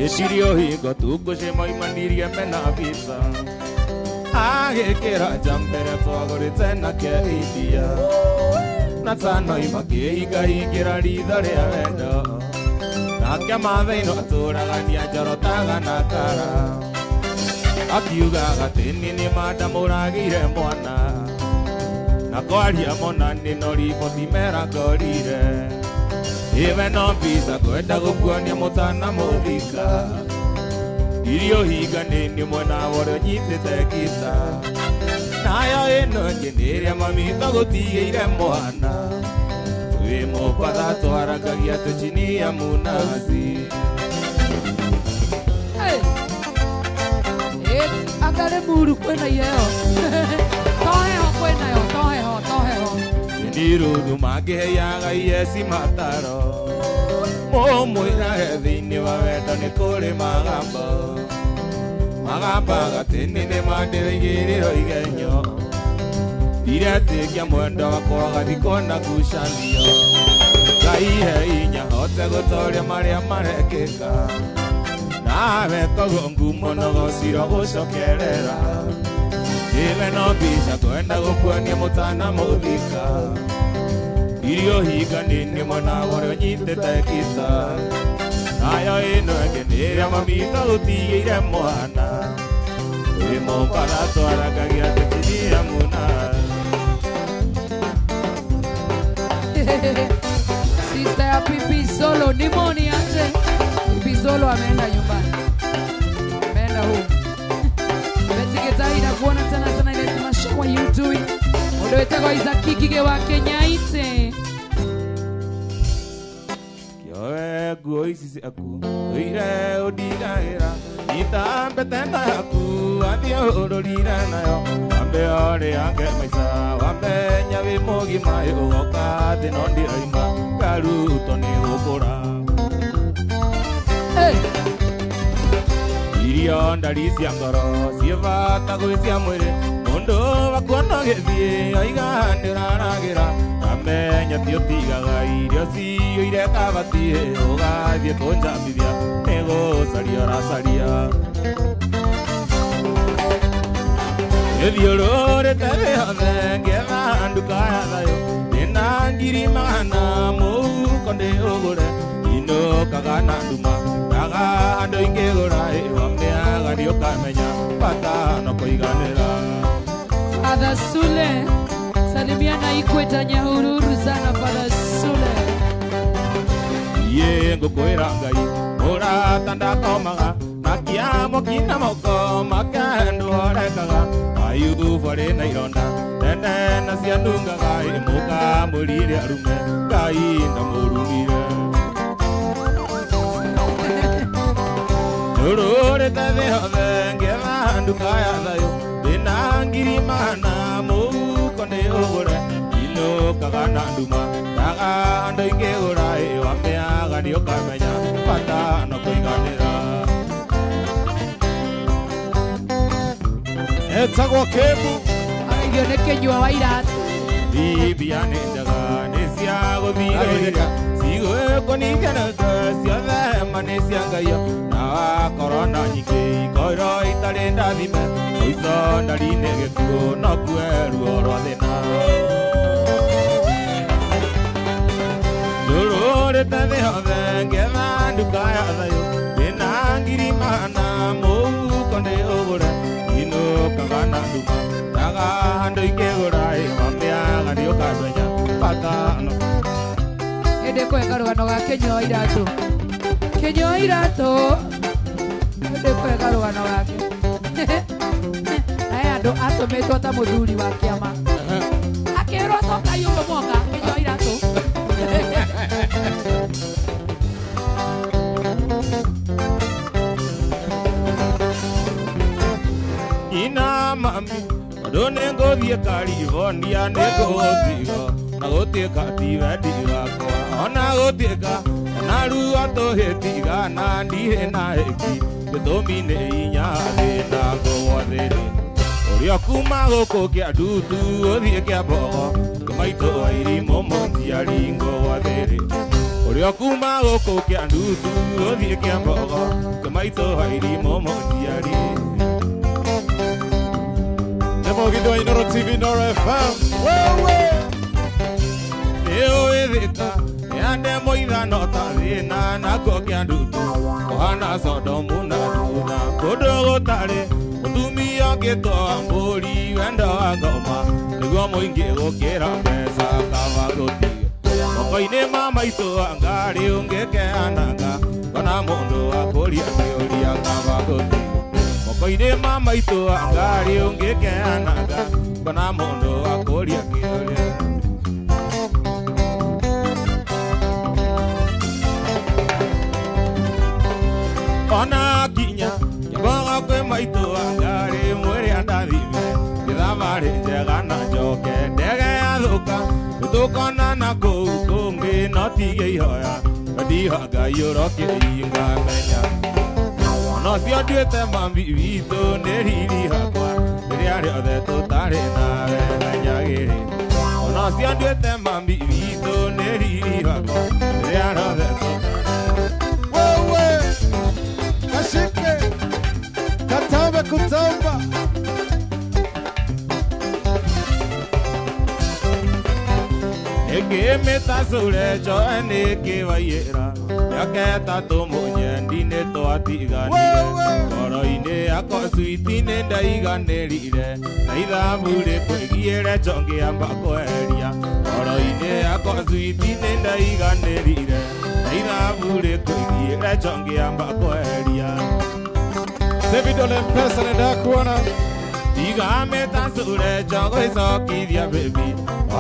[SPEAKER 4] Ecirio hingo tũgũcemanirie mena visa agĩkĩra njambere twagũrĩte nake India na tanoi makĩhingahingĩra ritho rĩa wendo nake Maathai-no atũragania njorotaga na kara akiugaga tĩni nĩ mandamũragĩire mwana na kwaria monani no riboti merangorire Iwe no visa kwenda gukuonia mutana muthika Irio higa nini mwena wore nyitite gita Nayo ino ngineria mamita gutigeire mwana Twi mupatha twaragagia tuchini ya munazi
[SPEAKER 3] Akare muru kwena yeo Toheho kwena yo, toheho
[SPEAKER 4] Nirudu magiheaga yesi mataro Mumwira thĩinĩ wa wendo nĩ kũrĩ magamba Magamba gatĩni nĩ mandĩra igĩrĩro igenyo Iretĩkia mwendo wakwa gathikwo na ngucanio Ngai he hinya hote gũtooria marĩa marekĩka Nawe koguo ngumo no gũcirwo gũcokerera Iwe no mbica kwenda gũkuonia mũtana mũthika Irio higa nini mwana wore nyitete gita Nayo ino ĩngĩ nĩrĩa mamita gũtigĩire mwana Twi mũpatha twaragagia tuchini ya munazi
[SPEAKER 3] Sister ya Pipi Solo, nimoni aje Pipi Solo ameenda nyumbani Ameenda home Betigeta inakuona tena sana ile tumashow you doing Odo etego Isaac Kige wa Kenya ite
[SPEAKER 4] Kioe guo ici aku Oire odigaira Itambe tenda yaku Athio urorire nayo Wambe ore yange maisa Wambe nyawe mogima Ugoka thino ndiraima Karuto ni gukura Irio ndari cia ngoro Ciebata gwĩcia mwĩrĩ Mũndũ wakuona gĩthiĩ Oiga nĩũraragira Amenya ti ũtigaga irio ciyũire kabati Ũgathiĩ kũnjambithia Nĩ gũcaria ũracaria Gĩthiũrũrĩte thĩ yothe Ngĩetha nduka ya thayũ Ndĩna ngiri magana Mũhuko ndĩũgũre Inũkaga na nduma Ndaga andũ ingĩgũra Wamĩaga nĩũkamenya Bata no kũiganĩra
[SPEAKER 3] Father Sule Salimia na Ikweta Nyahururu sana Father Sule
[SPEAKER 4] Iye ngũkwĩra Ngai Mũrata ndakomaga Na kĩamo kina moko Makendũ orekaga Ayubu arĩ na ironda Nene na cianungaga Mũkamũrire arume Ngai ndamũrumire Ndũrũrĩte thĩ yothe Ngĩetha nduka ya thayũ Ndĩna ngiri magana Mũhuko ndĩũgũre Inũkaga na nduma Ndaga andũ ingĩgũra Wamĩaga nĩũkamenya Bata no kũiganĩra
[SPEAKER 2] Etagwo Kĩmbu
[SPEAKER 3] Araigio nĩ Kĩnyua wa iratũ
[SPEAKER 4] Bibia nĩ njega nĩ cia gũthigĩrĩria Cigũĩkũningĩrĩte ciothe ma nĩ cia Ngai Na wakorwo na nyingĩ ikoiro itarĩ ndathime Mũico ndari-inĩ gĩkuũ no kuwe ruo rwa thĩna Ndũrũrĩte thĩ yothe ngĩetha nduka ya thayũ Ndĩna ngiri magana Mũhuko ndĩũgũre Inũkaga na nduma Ndaga andũ ingĩgũra Wamĩaga nĩũkamenya Bata no
[SPEAKER 3] Hĩndĩ kwega rũgano ga Kĩnyua wa iratũ Kĩnyua wa iratũ Hĩndĩ kwega rũgano gake Nae andũ atũmĩtwo ta mũthuri wa kĩama Akĩrwo coka yũmba mwaka Kĩnyua wa iratũ
[SPEAKER 4] Ina mami Andũ nĩ ngũthiĩ California nĩ ngũgũtiga Na gũtuĩka ti wendi wakwa Ona gũtuĩka na ruo tũhĩtiga Na ndirĩ na hĩki Gĩtũmi nĩ hinya thĩna ngũgwa thĩrĩ Ũrĩa kuma gũkũ kĩa ndutu Ũthiĩ kĩa mbogo Kĩmaitũ wa irimũ mũnjiari ngũgwa thĩrĩ Ũrĩa kuma gũkũ kĩa ndutu Ũthiĩ kĩa mbogo Kĩmaitũ wa irimũ mũnjiari
[SPEAKER 2] Nĩmogithwa Inoro TV, Inoro FM Wewe
[SPEAKER 4] Nĩũĩthĩka Nĩande mũithano ta thĩna Nako kĩa ndutu Kũhana Sodomu na thutha Kũndũ gũtarĩ Mũtumia ũngĩtwa mbũri Wendo wa ngoma Nĩguo mũingĩ gũkĩra mbeca Kaba gũtige Moko-inĩ ma maitũ ngarĩ ũngĩkeanaga kana mũndũ akũria kĩũria kaba gũthiĩ. Moko-inĩ ma maitũ ngarĩ ũngĩkeanaga kana mũndũ akũria kĩũria. Ona kinya kĩbogo kwĩ maitũ ngarĩ mwĩrĩ andathime gĩthabarĩ njega na njoke ndege yathũka gũtũkona na kũu kũngĩ no tige ihoya ndiho Ngai ũrokĩinga menya. Ona ũcio nduĩte mami witũ nĩ riri hakwa rĩrĩa rĩothe tũtarĩ nawe menyagĩrĩ. Ona ũcio nduĩte mami witũ nĩ riri hakwa rĩrĩa rĩothe
[SPEAKER 2] Wewe kashike katamba kutamba
[SPEAKER 4] Ngĩmĩtacũre njoe nĩkĩwaiyĩra yaketa tũmũnyendi nĩtwatiganire. Ngoro-inĩ yakwa switi nĩndaiganĩrire na ithabu rĩkwĩgiĩre njongĩamba kweheria. Ngoro-inĩ yakwa switi nĩndaiganĩrire na ithabu rĩkwĩgiĩre njongĩamba kweheria.
[SPEAKER 2] David Mpesa nenda kuona
[SPEAKER 4] Tigamĩtacũre njogwĩcokithia baby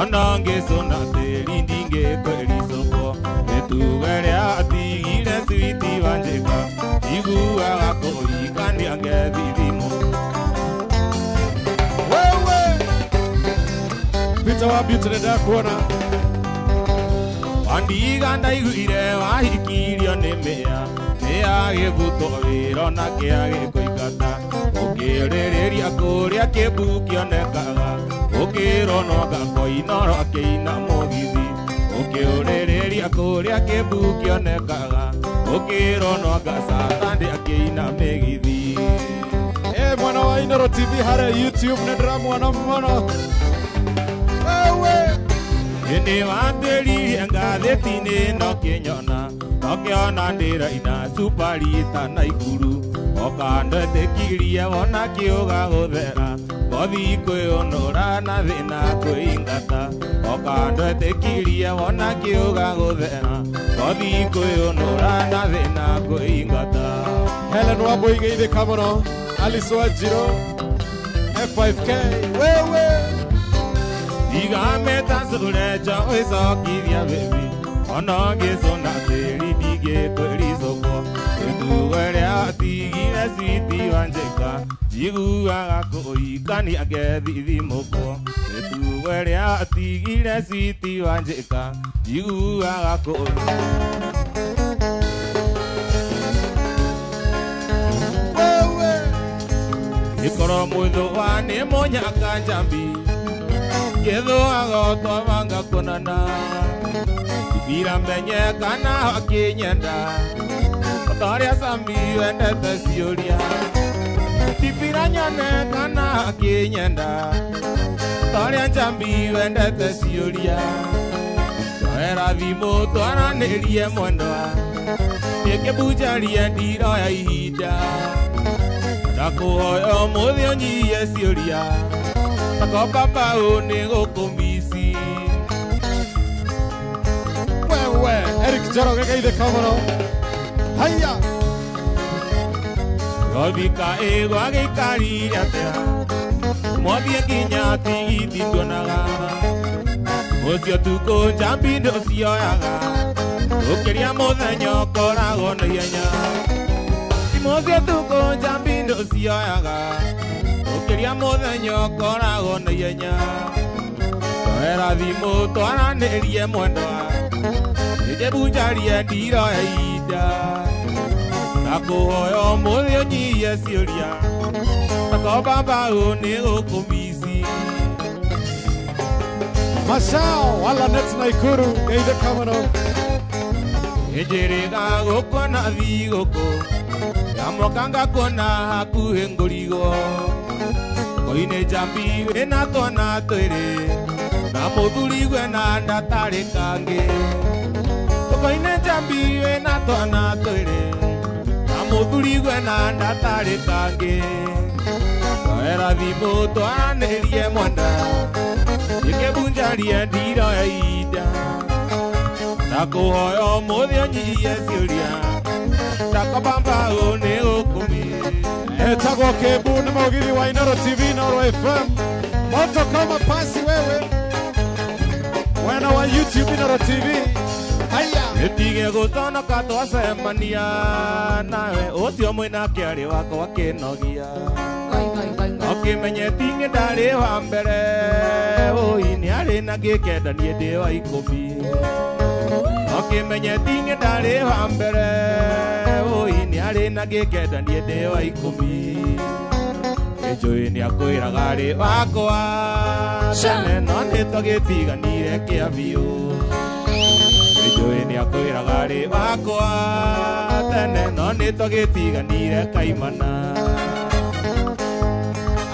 [SPEAKER 4] ona ngĩcũna tĩri ndingĩkwĩricũkwo. Gĩtuge rĩa atigire switi wanjĩka iguaga kũhikania ngethithimo.
[SPEAKER 2] wewe Peter wa Beauty nenda kuona
[SPEAKER 4] Wandiga ndaiguire wahikirio nĩ mĩa nĩyagĩbutwo wĩra na kĩagĩkũingata. Ũkĩrĩrĩria kũrĩa kĩmbu kĩonekaga ũkĩronwo gakoinoro akĩina mũgithi. Ũkĩũrĩrĩria kũrĩa kĩmbu kĩonekaga ũkĩronwo gacatandĩ akĩina mĩgithi.
[SPEAKER 2] mwana wa Inoro TV harĩa YouTube nĩndĩramwona mũno. Wewe
[SPEAKER 4] Nĩ wambĩrĩirie ngathĩti-inĩ no kĩnyona no kĩona ndĩraina Superita na Ikuru. Okandetĩkirie wona kĩũga gũthera ngothi kwĩũnũra na thĩna kwĩingata. Okandetĩkirie wona kĩũga gũthera ngothi kwĩũnũra na thĩna kwĩingata.
[SPEAKER 2] Helen Wambui geithĩka mũno. Alice Wanjirũ F5K wewe
[SPEAKER 4] Tigamĩtacũre njogwĩcokithia baby ona ngĩcũna tĩri ndingĩkwĩricũkwo. Gĩtuge rĩa atigire switi wanjĩka iguaga kũhikania ngethithimũkwo. Gĩtuge rĩa atigire switi wanjĩka iguaga
[SPEAKER 2] wewe
[SPEAKER 4] Gĩkoro mũthũa nĩ mũnyaka njambi gĩthũaga twabanga kũnana. Ibira menye kana akĩnyenda otarĩa Sami wendete ciũria. Ibira nyone kana akĩnyenda otarĩa Njambi wendete ciũria. Twoera thimũ twaranĩrie mwendwa nĩkĩbunjarie ndiroya ihinda. Ndakũhoya ũmũthĩ ũnyihie ciũria takoba mbaũ nĩ gũkũmici.
[SPEAKER 2] wewe Eric Njoroge geithĩka mũno. Haya
[SPEAKER 4] Gothika ĩgwa gĩikarire atĩa mwathiĩ nginya tigiti tuonaga. Ũcio tukũ Njambi ndũcioyaga ũkĩria mũthenya ũkoragwo na ihenya. Ũcio tukũ Njambi ndũcioyaga ũkĩria mũthenya ũkoragwo na ihenya. Twoera thimũ twaranĩrie mwendwa nĩndĩbunjarie ndiroya ihinda. Ndakũhoya ũmũthĩ ũnyihie ciũria takoba mbaũ nĩ gũkũmici.
[SPEAKER 2] Mashao wala net na Ikuru geithĩka mũno.
[SPEAKER 4] Nĩnjĩrĩga gũkuona thigũkũ yamoka ngakuona hakuhĩ ngũrigwo. Koine Njambi wĩna twana twĩrĩ na mũthuri gwe na ndatarĩ kangĩ. Koine Njambi wĩna twana twĩrĩ na mũthuri gwe na ndatarĩ kangĩ. Twoera thimũ twaranĩrie mwenda nĩkĩbunjarie ndiroya ihinda. Ndakuhoya muthio nyie ciuria ndakabamba une ukumi
[SPEAKER 2] Etagwo Kembu nĩ mũgiri wa Inoro TV, Inoro FM. Moto kama pasi wewe. Wena wa YouTube Inoro TV. Haya.
[SPEAKER 4] Nĩtige gũconoka twacemania nawe ũcio mwĩna kĩarĩ wakwa kĩnogia Okĩmenye tingĩ ndarĩ wa mbere ũi nĩ arĩ na gĩkenda niĩ ndĩ wa ikũmi Okĩmenye tingĩ ndarĩ wa mbere ũi nĩ arĩ na gĩkenda niĩ ndĩ wa ikũmi Nĩnjũĩ nĩakwĩraga arĩ wakwa tene no nĩtũgĩtiganire kĩa biũ Nĩnjũĩ nĩakwĩraga arĩ wakwa tene no nĩtũgĩtiganire kaimana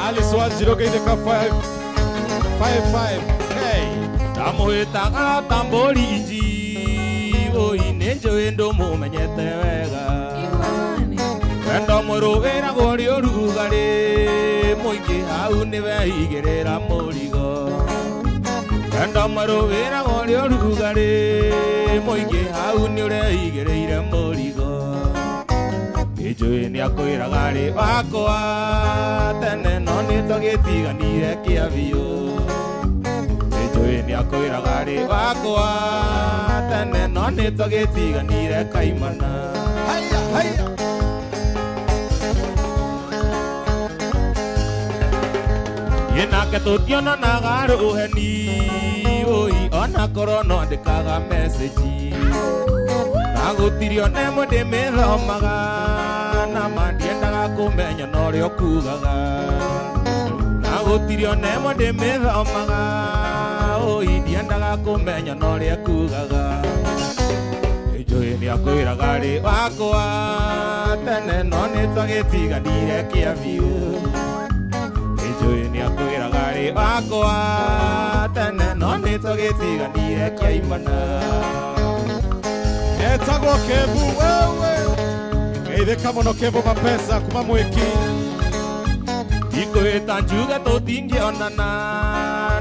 [SPEAKER 2] Alice Wanjiru geithĩka 555K.
[SPEAKER 4] Ndamwĩtaga Tamboriji ũi nĩnjũĩ ndũmũmenyete wega Wendo mũrũ wĩragwo rĩ ũrugarĩ mũingĩ hau nĩweigĩrĩra mũrigo Wendo mũrũ wĩragwo rĩ ũrugarĩ mũingĩ hau nĩũreigĩrĩire mũrigo Nĩnjũĩ nĩakwĩraga arĩ wakwa tene no nĩtũgĩtiganire kĩa biũ Nĩnjũĩ nĩakwĩraga arĩ wakwa tene no nĩtũgĩtiganire kaimana
[SPEAKER 2] Haya, haya.
[SPEAKER 4] Nake tũtionanaga rũheni ũi ona korwo no andĩkaga message na gũtirĩ ona ĩmwe ndĩmĩthomaga na ma ndiendaga kũmenya na ũrĩa ũkugaga na gũtirĩ ona ĩmwe ndĩmĩthomaga ũi ndiendaga kũmenya na ũrĩa kugaga Nĩnjũĩ nĩakwĩraga arĩ wakwa tene no nĩtũgĩtiganire kĩa biũ Nĩnjũĩ nĩakwĩraga arĩ wakwa tene no nĩtũgĩtiganire kĩaimana
[SPEAKER 2] Etagwo Kembu wewe. Geithĩka mũno Kembu mapesa kuma mwĩki.
[SPEAKER 4] Ikwĩta njuge tũtingĩonana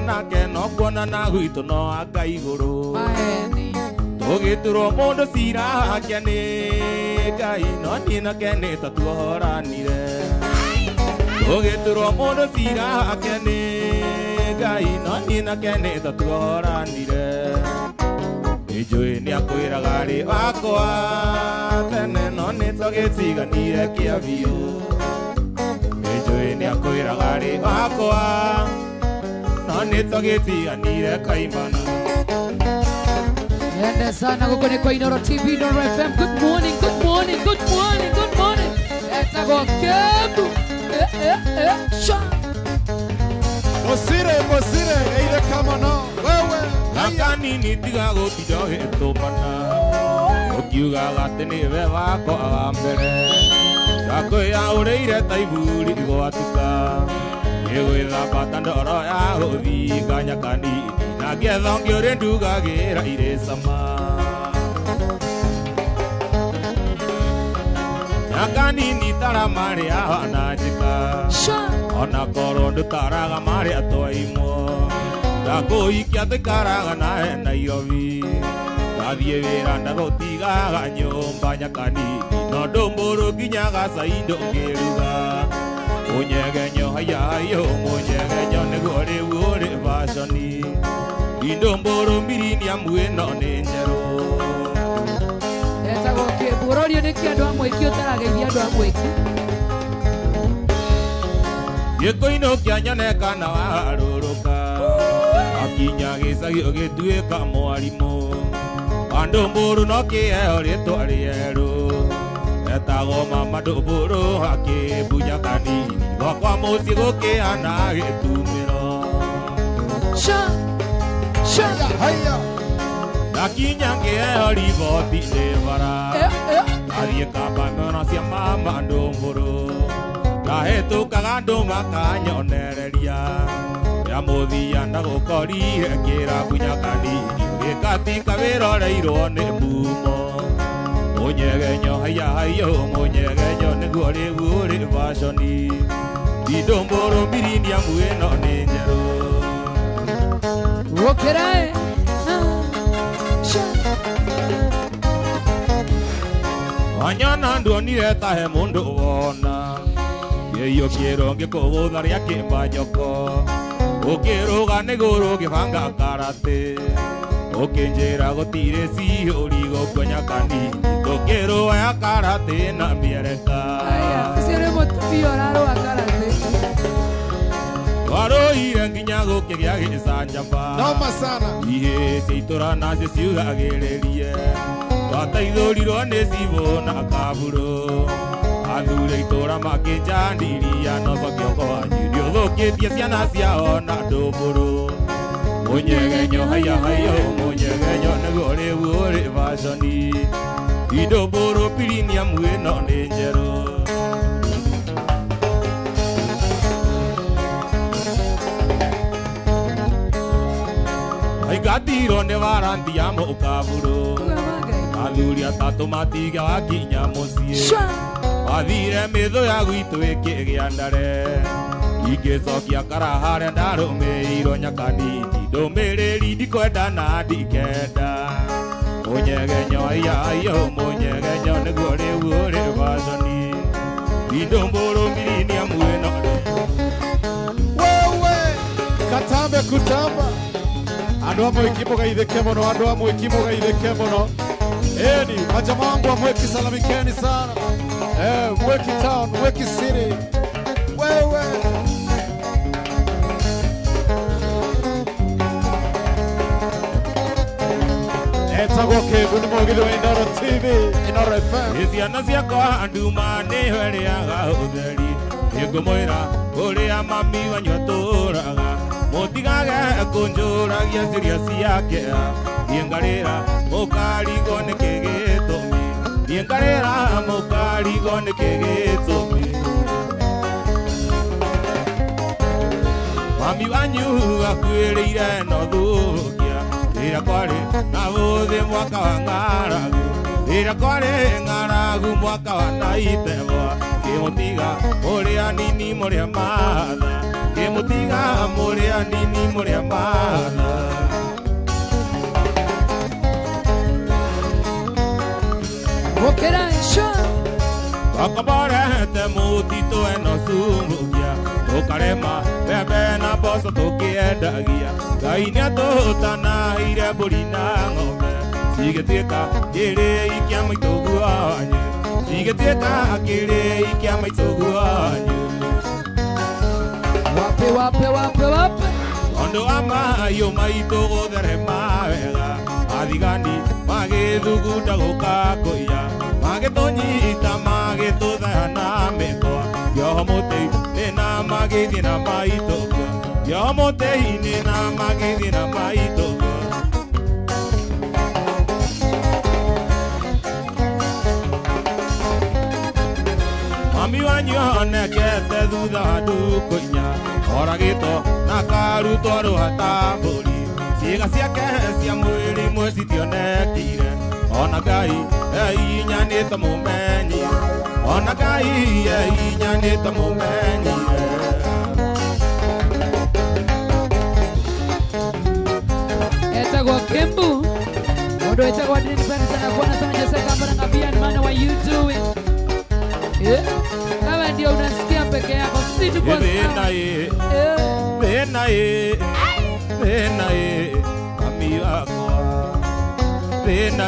[SPEAKER 4] nake no kuonana gwitũ no anga igũrũ tũgĩturwo mũndũ cira hake nĩ Ngai no niĩ nake nĩtatuohoranire Tũgĩturwo mũndũ cira hake nĩ Ngai no niĩ nake nĩtatuohoranire Nĩnjũĩ nĩakwĩraga arĩ wakwa tene no nĩtũgĩtiganire kĩa biũ Nĩnjũĩ nĩakwĩraga arĩ wakwa no nĩtũgĩtiganire kaimana
[SPEAKER 3] Yende sana gũkũ nĩ kwa Inoro TV, Inoro FM. Good morning, good morning, good morning, good morning. Etagwo Kembu. Sha.
[SPEAKER 2] Mosire geithĩka mũno wewe.
[SPEAKER 4] Nakanini tiga gũtinda ũgĩtũmana ũkiugaga atĩ nĩwe wakwa wa mbere ndakwĩya ũrĩire ta iburi gwatuka ngĩgwĩthamba ta ndoro ya gũthinga nyakanini na ngĩetha ngĩũrĩ ndugagĩra irĩ cama Nyakanini tara marĩa hana njĩka ona korwo ndũtaraga marĩa twaimwo Ndakũhikia thĩkaraga nawe Nairobi Ndathiĩ wĩra ndagũtigaga nyũmba nyakanini no ndũmbũrũ nginya gacai ndũngĩruga Mũnyegenyo haiya haiyo mũnyegenyo nĩguo rĩu ũrĩ baconi Ndũmbũrũ mirinia mwĩno nĩ njerũ
[SPEAKER 3] Etagwo Kembu. Ũrorio nĩkĩ andũ a Mwĩki ũtarageithia andũ a Mwĩki
[SPEAKER 4] Gĩkũinũkia nyoneka na warũrũka Akinya gĩcagi ũgĩtuĩka mwarimũ Ndũmbũrũ no kĩheo rĩtwa rĩerũ Etagwo Mama Ndũmbũrũ Kembu nyakanini gwakwa mũciĩ gũkĩhana gĩtumĩro
[SPEAKER 2] Haya.
[SPEAKER 4] Ndakinya ngĩheo riboti nĩ bara Ndathiĩ kamba mĩona cia Mama Ndũmbũrũ Ndahĩtũkaga andũ makanyonereria Ya mũthia ndagũkorire kĩrabu nyakanini Ũgĩkatika wĩroreirwo nĩ mbumo Mũnyegenyo haiya haiyo mũnyegenyo nĩguo rĩu ũrĩ baconi Ndũmbũrũ mirinia mwĩno nĩ njerũ
[SPEAKER 3] Gũkĩra
[SPEAKER 4] Wanyana nduonire tahe mundu wona Yeyo kiero ngikugutha ria kimbanyoko Ukiruga niguru gibanga karate Ukinjira gutire ciuri gukonya kanini Tukiruga ya karate na miereka
[SPEAKER 3] Aya, sire mutufio raro wa karate
[SPEAKER 4] Waroire nginya gukigia gicanjamba
[SPEAKER 2] Noma sana
[SPEAKER 4] Ihe ciitura nacio ciugagiririe Twataithurirwo nĩ cibo na kaburo Athure itura makinjandiria no cokio kwanyu Ndiũthũkĩtie ciana ciao na ndũmbũrũ Mũnyegenyo haya hayo mũnyegenyo nĩguo rĩu ũrĩ vaconi Indũmbũrũ pirinia mwĩno nĩ njerũ Aigatirwo nĩ waranti ya mũkaburo Athuri atatu matiga wakinya mũciĩ Wathire mĩthũ ya gwitũ ĩkĩgĩa ndare Ingĩcokia karahare ndarũmĩrĩirwo nyakanini Ndũmĩrĩri ndikwenda na ndikenda Mũnyegenyo aiyo mũnyegenyo nĩguo rĩu ũrĩ vaconi Indũmbũrũ mirinia mwĩno
[SPEAKER 2] Wewe Katambe kutamba Andũ amwe kimugeithĩke mũno andũ amwe kimugeithĩke mũno Eni majamaa wangu wa Mweki salamikeni sana Mweki town Mweki city Wewe Etagwo Kĩmbu nĩ mũgithi wa Inooro TV Inooro FM
[SPEAKER 4] Ciana ciakwa nduma nĩ hũrĩaga ũtheri Nĩngũmwĩra ũrĩa mami wanyu atũraga Mũtigage kũnjũragia ciũria ciake Thiĩ ngarĩra mũkarigwo nĩkĩ gĩtũmi Thiĩ ngarĩra mũkarigwo nĩkĩ gĩtũmi Mami wanyu akwĩrĩire no thũkia Rĩrĩa kwarĩ na ũthĩ mwaka wa ng'aragu Rĩrĩa kwarĩ ng'aragu mwaka wa naitebwa Kĩmũtiga mũrĩa nini mũrĩa matha Kĩmũtiga mũrĩa nini mũrĩa matha
[SPEAKER 3] Gũkĩra ico
[SPEAKER 4] Wakaborete mũtitũ eno cumbukia Tũkarema mbembe na mboco tũkĩendagia Ngai nĩatũtanahĩire mbũri na ng'ombe Cigĩtuĩka kĩrĩi kĩa maitũguo wanyu Cigĩtuĩka kĩrĩi kĩa maitũguo wanyu
[SPEAKER 3] Wape
[SPEAKER 4] Ondũ wa mahiũ maitũ gũtherema wega Athigani magĩthugunda gũka kũiya Magĩtũnyita magĩtũthaya na mĩkwa Kĩoho mũtĩ-inĩ na magĩthiĩ na maitũguo Kĩoho mũtĩ-inĩ na magĩthiĩ na maitũguo Mami wanyu onekete thutha wa nduku-inya Oragĩtwo na karutwo rũhata mbũri Ciĩga ciake cia mwĩrĩ imwe citionekire Ona Ngai einyanĩte mũmenyire Ona Ngai einyanĩte mũmenyire
[SPEAKER 3] Etagwo Kĩmbu Mũndũ etagwo nipenda sana kuona sana Jessica Mbaranga Bian man what you doing Kama ndio unasikia peke yako si tuko sawa
[SPEAKER 4] Thĩna mami wakwa Thĩna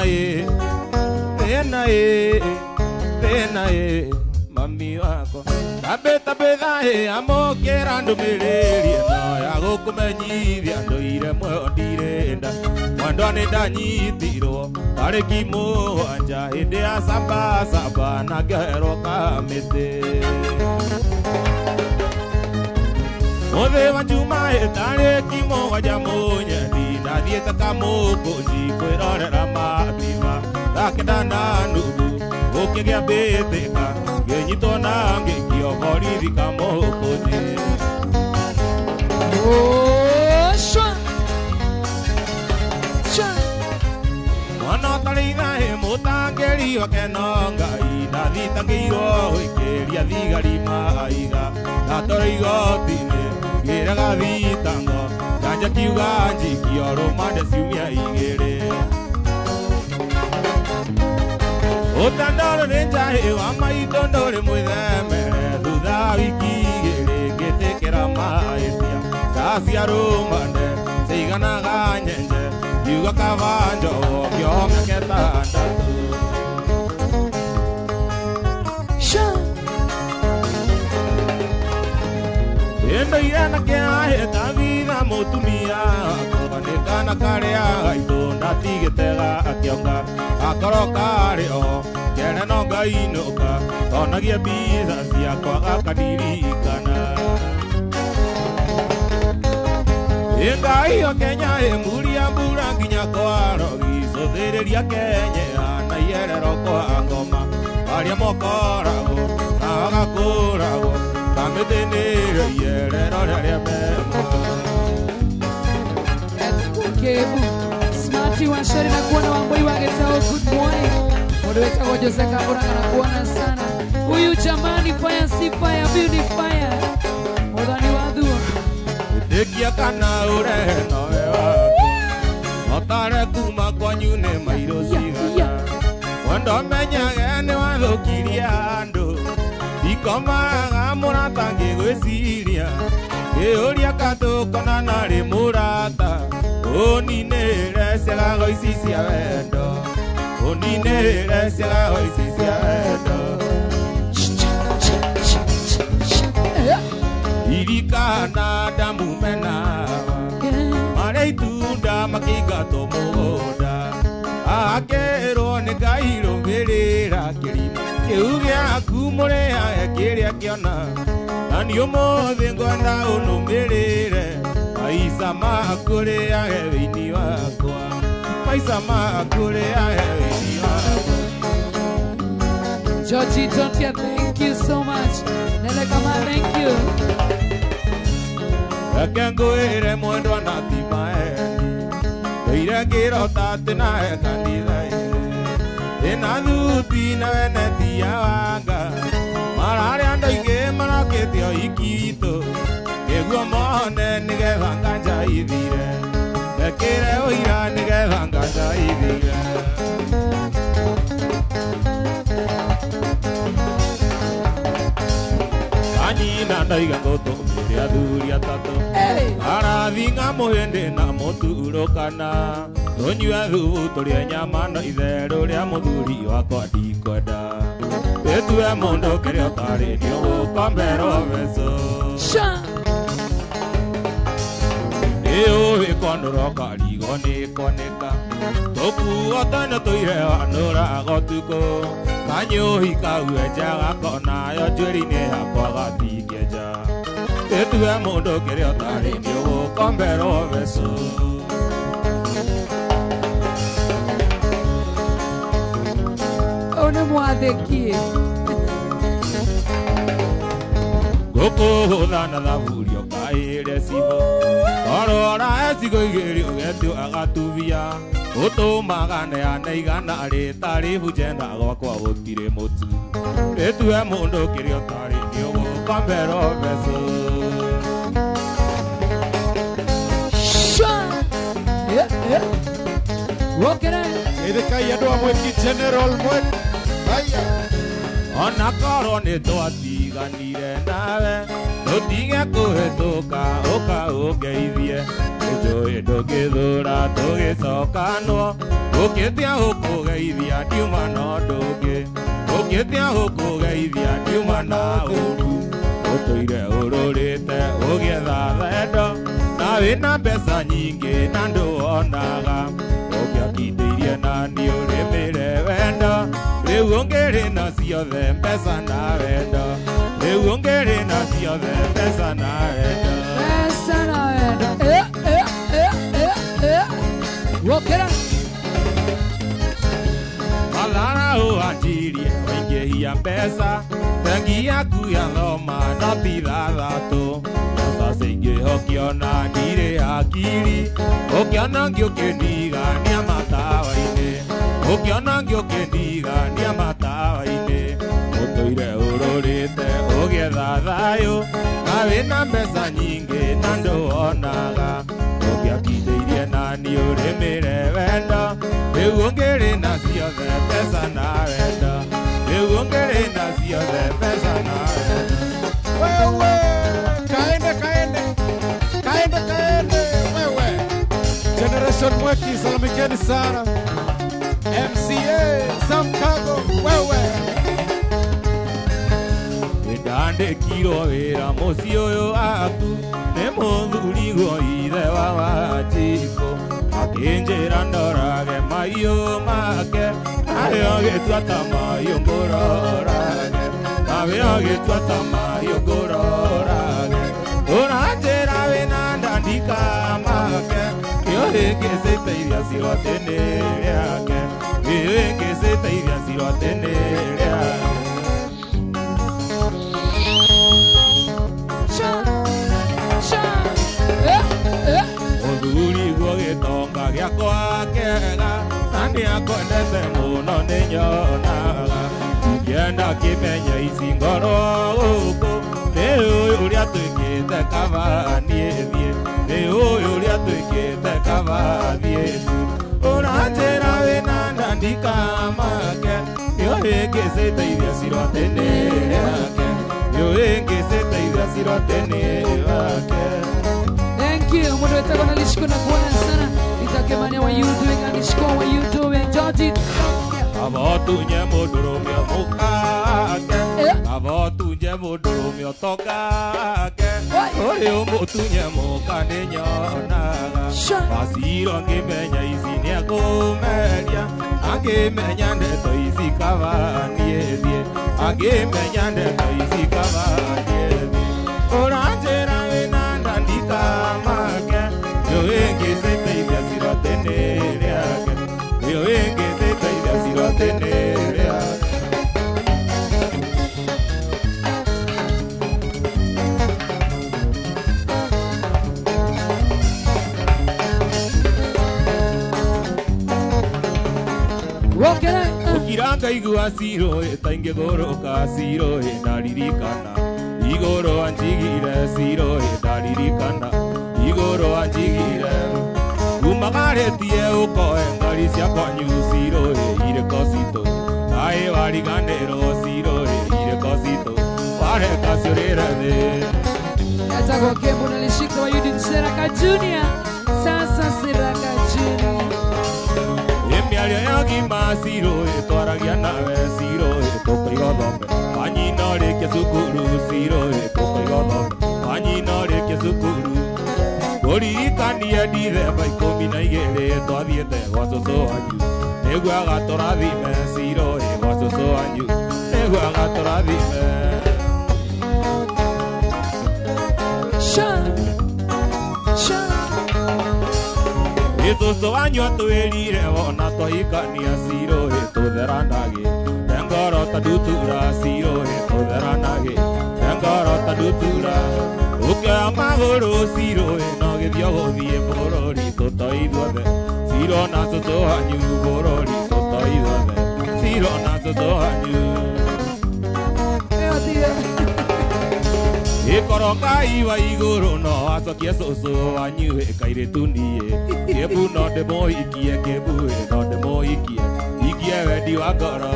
[SPEAKER 4] mami wakwa Tabĩ thahĩ amũkĩra ndũmĩrĩri ĩno ya gũkũmenyithia ndũire muoyo ndirenda Mwendwa nĩ ndanyitirwo tarĩki 7 hĩndĩ ya samba na ngĩherwo kamĩtĩ Mũthĩ wa njuma tarĩki 7 mũnyendi ndathiĩte kamũkũnji kwĩrorera matima Ndakenda na nuthu gũkĩgĩa mbĩtĩka ngĩnyitwo na ngĩikio borithi kamũkũnji Mwana ũtarĩ ithaĩ mũtangĩri wake no Ngai ndathitangĩirwo gwĩkĩria thigari maiga Ndatwara igoti-inĩ ngĩrega thitango Nganja kiuga njikio rũmande ciumia 2 Utandoro ninjahi wa maito ndori mwithemere thutha wiki igiri ngitikira maitia kacia rumande ciganaga nyenje yuga kabanjo kionga ketandatu endo irana kia tabitha mutumia konekana karia itunda tigitega akionga akoro kario kene no ngainuka onagia biza ciakwa gakadirikana Ingai o Kenya muria mbura nginya kwaro gicothiriria Kenya na yerero kwa ngoma aria mokorago na wagakorago kametenere yerero ria mema
[SPEAKER 3] Kebu Smarty wa shari na kuona wamboi wagetao good morning Modeweta kwa Jose Kabura na kuona sana Huyu jamani fire si fire beauty fire Modani wadhua
[SPEAKER 4] Tekia kana ureno wako Otare kuma kwa nyune mairo sigana Wando menyage ne wathukiria andu Ikomaga muratangi gwiciria Keuria katukona nari murata Oninere ciagago ici cia wendo Oninere ciagago ici cia wendo Irikana damu mena Mare itunda makigato muda Akero ne gairo verera kirima Kiu giaku murea kiria kiona Nani omothe ngwenda unumirire Maisa makure ya hewini wakwa Maisa makure ya hewini wakwa
[SPEAKER 3] Georgie Tontia, thank you so much Nele Kama, thank you
[SPEAKER 4] Kengo ere mwendo na timaeni Eire kiro tate na ekandida ere Ena dhuti na veneti ya wanga Marare ando ike maraketi o ikito Keguo mone nigetha nganja ithire Nekire oira nigetha nganja ithire Anyina ndaiga ngoto mbere athuri atatu Arathinga muhindi na muturukana Tunyue thubu turie nyama no itheru ria muthuri wakwa ndikwenda Wetue mundu kiria utari niugukomberwo beco Niuwi kondoroka rigo nikoneka Tukuo tene tuire wanura gotuko Kanyuhi kaue njaga konayo njwiri-ini yakwa gatingeja Wetue mundu kiria utari niugukomberwo beco
[SPEAKER 3] One mwathekie
[SPEAKER 4] Gukuhuthana thaburio kaire cibo Orora ecigo igiri ugetio agatubia Utumaga neana igana ritari bujenda gwakwa gutire mutu Wetue mundu kiria utari niugukomberwo beco
[SPEAKER 3] Wokere
[SPEAKER 2] Ithkai andu amwe ki general mwe Aya
[SPEAKER 4] Ona korwo nĩ twatiganire nawe Tũtige kũhĩtũka ũka ũngeithie Nĩnjũĩ ndũngĩthũra tũgĩcokanwo Ũkĩtia gũkũgeithia ndiuma na ũndũ ũngĩ Ũkĩtia gũkũgeithia ndiuma na ũru Ũtũire ũrũrĩte ũgĩetha thendo Na wĩna mbeca nyingĩ na ndũonaga Ũngĩakindĩirie na niĩ ũrĩmĩre wendo Rĩu ũngĩrĩ na ciothe mbeca na wendo Rĩu ũngĩrĩ na ciothe mbeca na wendo
[SPEAKER 3] Pesa na wendo Wokera
[SPEAKER 4] Mathara ũhanjirie waingĩhia mbeca Bengi yaku yathoma no ti thathatũ Mbeca cingĩhokio na ndirĩ hakiri Ũkĩona ngĩũkĩndigania matawa-inĩ Ũkĩona ngĩũkĩndigania matawa-inĩ Ũtũire ũrũrĩte ũgĩetha thayũ Na wĩna mbeca nyingĩ na ndũonaga Ũngĩakindĩirie na niĩ ũrĩmĩre wendo Rĩu ũngĩrĩ na ciothe mbeca na wendo
[SPEAKER 2] Jackie, salamikeni sana. MCA, Samkago, wewe.
[SPEAKER 4] Ndande kiro wera mucio yo aku ne muthuri go ithe wa Wanjiko akinjira ndorage maio make ayo gitwata maio ngororage ayo gitwata maio ngororage uranjira wina ndandika make yo ngiciteithia cirotene yake yo ngiciteithia cirotene yake Muthuri go gitonga giakwa kega nani akwendete muno ni nyonaga ngienda kimenya ici ngoro guku ni uyu uria twikite kaba niethie ni uyu uria twikite kaba thietu uranjira wina ndandika make yo ingiciteithia cirotene yake yo ingiciteithia cirotene yake.
[SPEAKER 3] Thank you. Mundu wetako nalishiko na kuona sana. Itakemania what you doing nalishiko what you doing. Georgie.
[SPEAKER 4] Abotunye mudurumyo mukake abotunye mudurumyo tokake oyo mutunye mukane nyonaga basiro ngimenya ici niakumeria angimenya ndeto ici kabaniethie angimenya ndeto ici kabaniethie uranjira wina ndandika make yo ingiciteithia cirotene riake yo ingiciteithia cirotene riake. Ukiranga igua ciro etainge goroka ciro ndaririkana igoro anjigire ciro ndaririkana igoro anjigire umagaretie ukoe ngari cia kwanyu ciro ire kosito ai wariganero ciro ire kosito ware kasurira de
[SPEAKER 3] Yatago kembo nalishiko wa yudin Seraka Junior. Sasa Seraka Junior.
[SPEAKER 4] Emiaria yagima ciro twaragia nawe ciro tukaiga thombe anyina rĩkia cukuru ciro tukaiga thombe anyina rĩkia cukuru ũririkanie Dithemba 12 twathiĩte gwa cũcũ wanyu nĩguo agatũrathime ciro gwa cũcũ wanyu nĩguo agatũrathime. Cũcũ wanyu atwĩrire wona twaikania ciro tũtheranage ngoro tadutura ciro tũtheranage ngoro tadutura ukioya magũrũ ciro no gĩthio gũthiĩ bũrũri tũtoithuothe ciro na cũcũ wanyu bũrũri tũtoithuothe ciro na cũcũ wanyu ikoro Ngai wa igũrũ no acokie cũcũ wanyu kairĩtu niĩ kĩmbu no ndĩmũhikie kĩmbu no ndĩmũhikie hikie wendi wa ngoro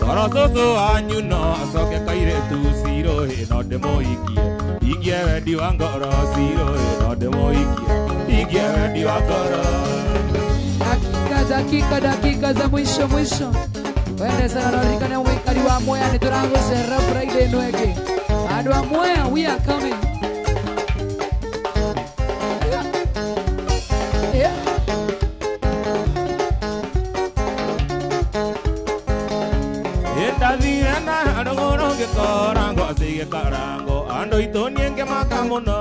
[SPEAKER 4] ngoro cũcũ wanyu no acoke kairĩtu ciro no ndĩmũhikie hikie wendi wa ngoro ciro no ndĩmũhikie hikie wendi wa ngoro.
[SPEAKER 3] Dakika za mwisho wende sana narikana mwikari wa Mwea nitũragũcerera Friday ĩno ĩngĩ andũ a Mwea we are coming.
[SPEAKER 4] Ndathire na arũgũrũ ngĩkorango cigĩkarango andũ itũ niĩ ngĩmaka mũno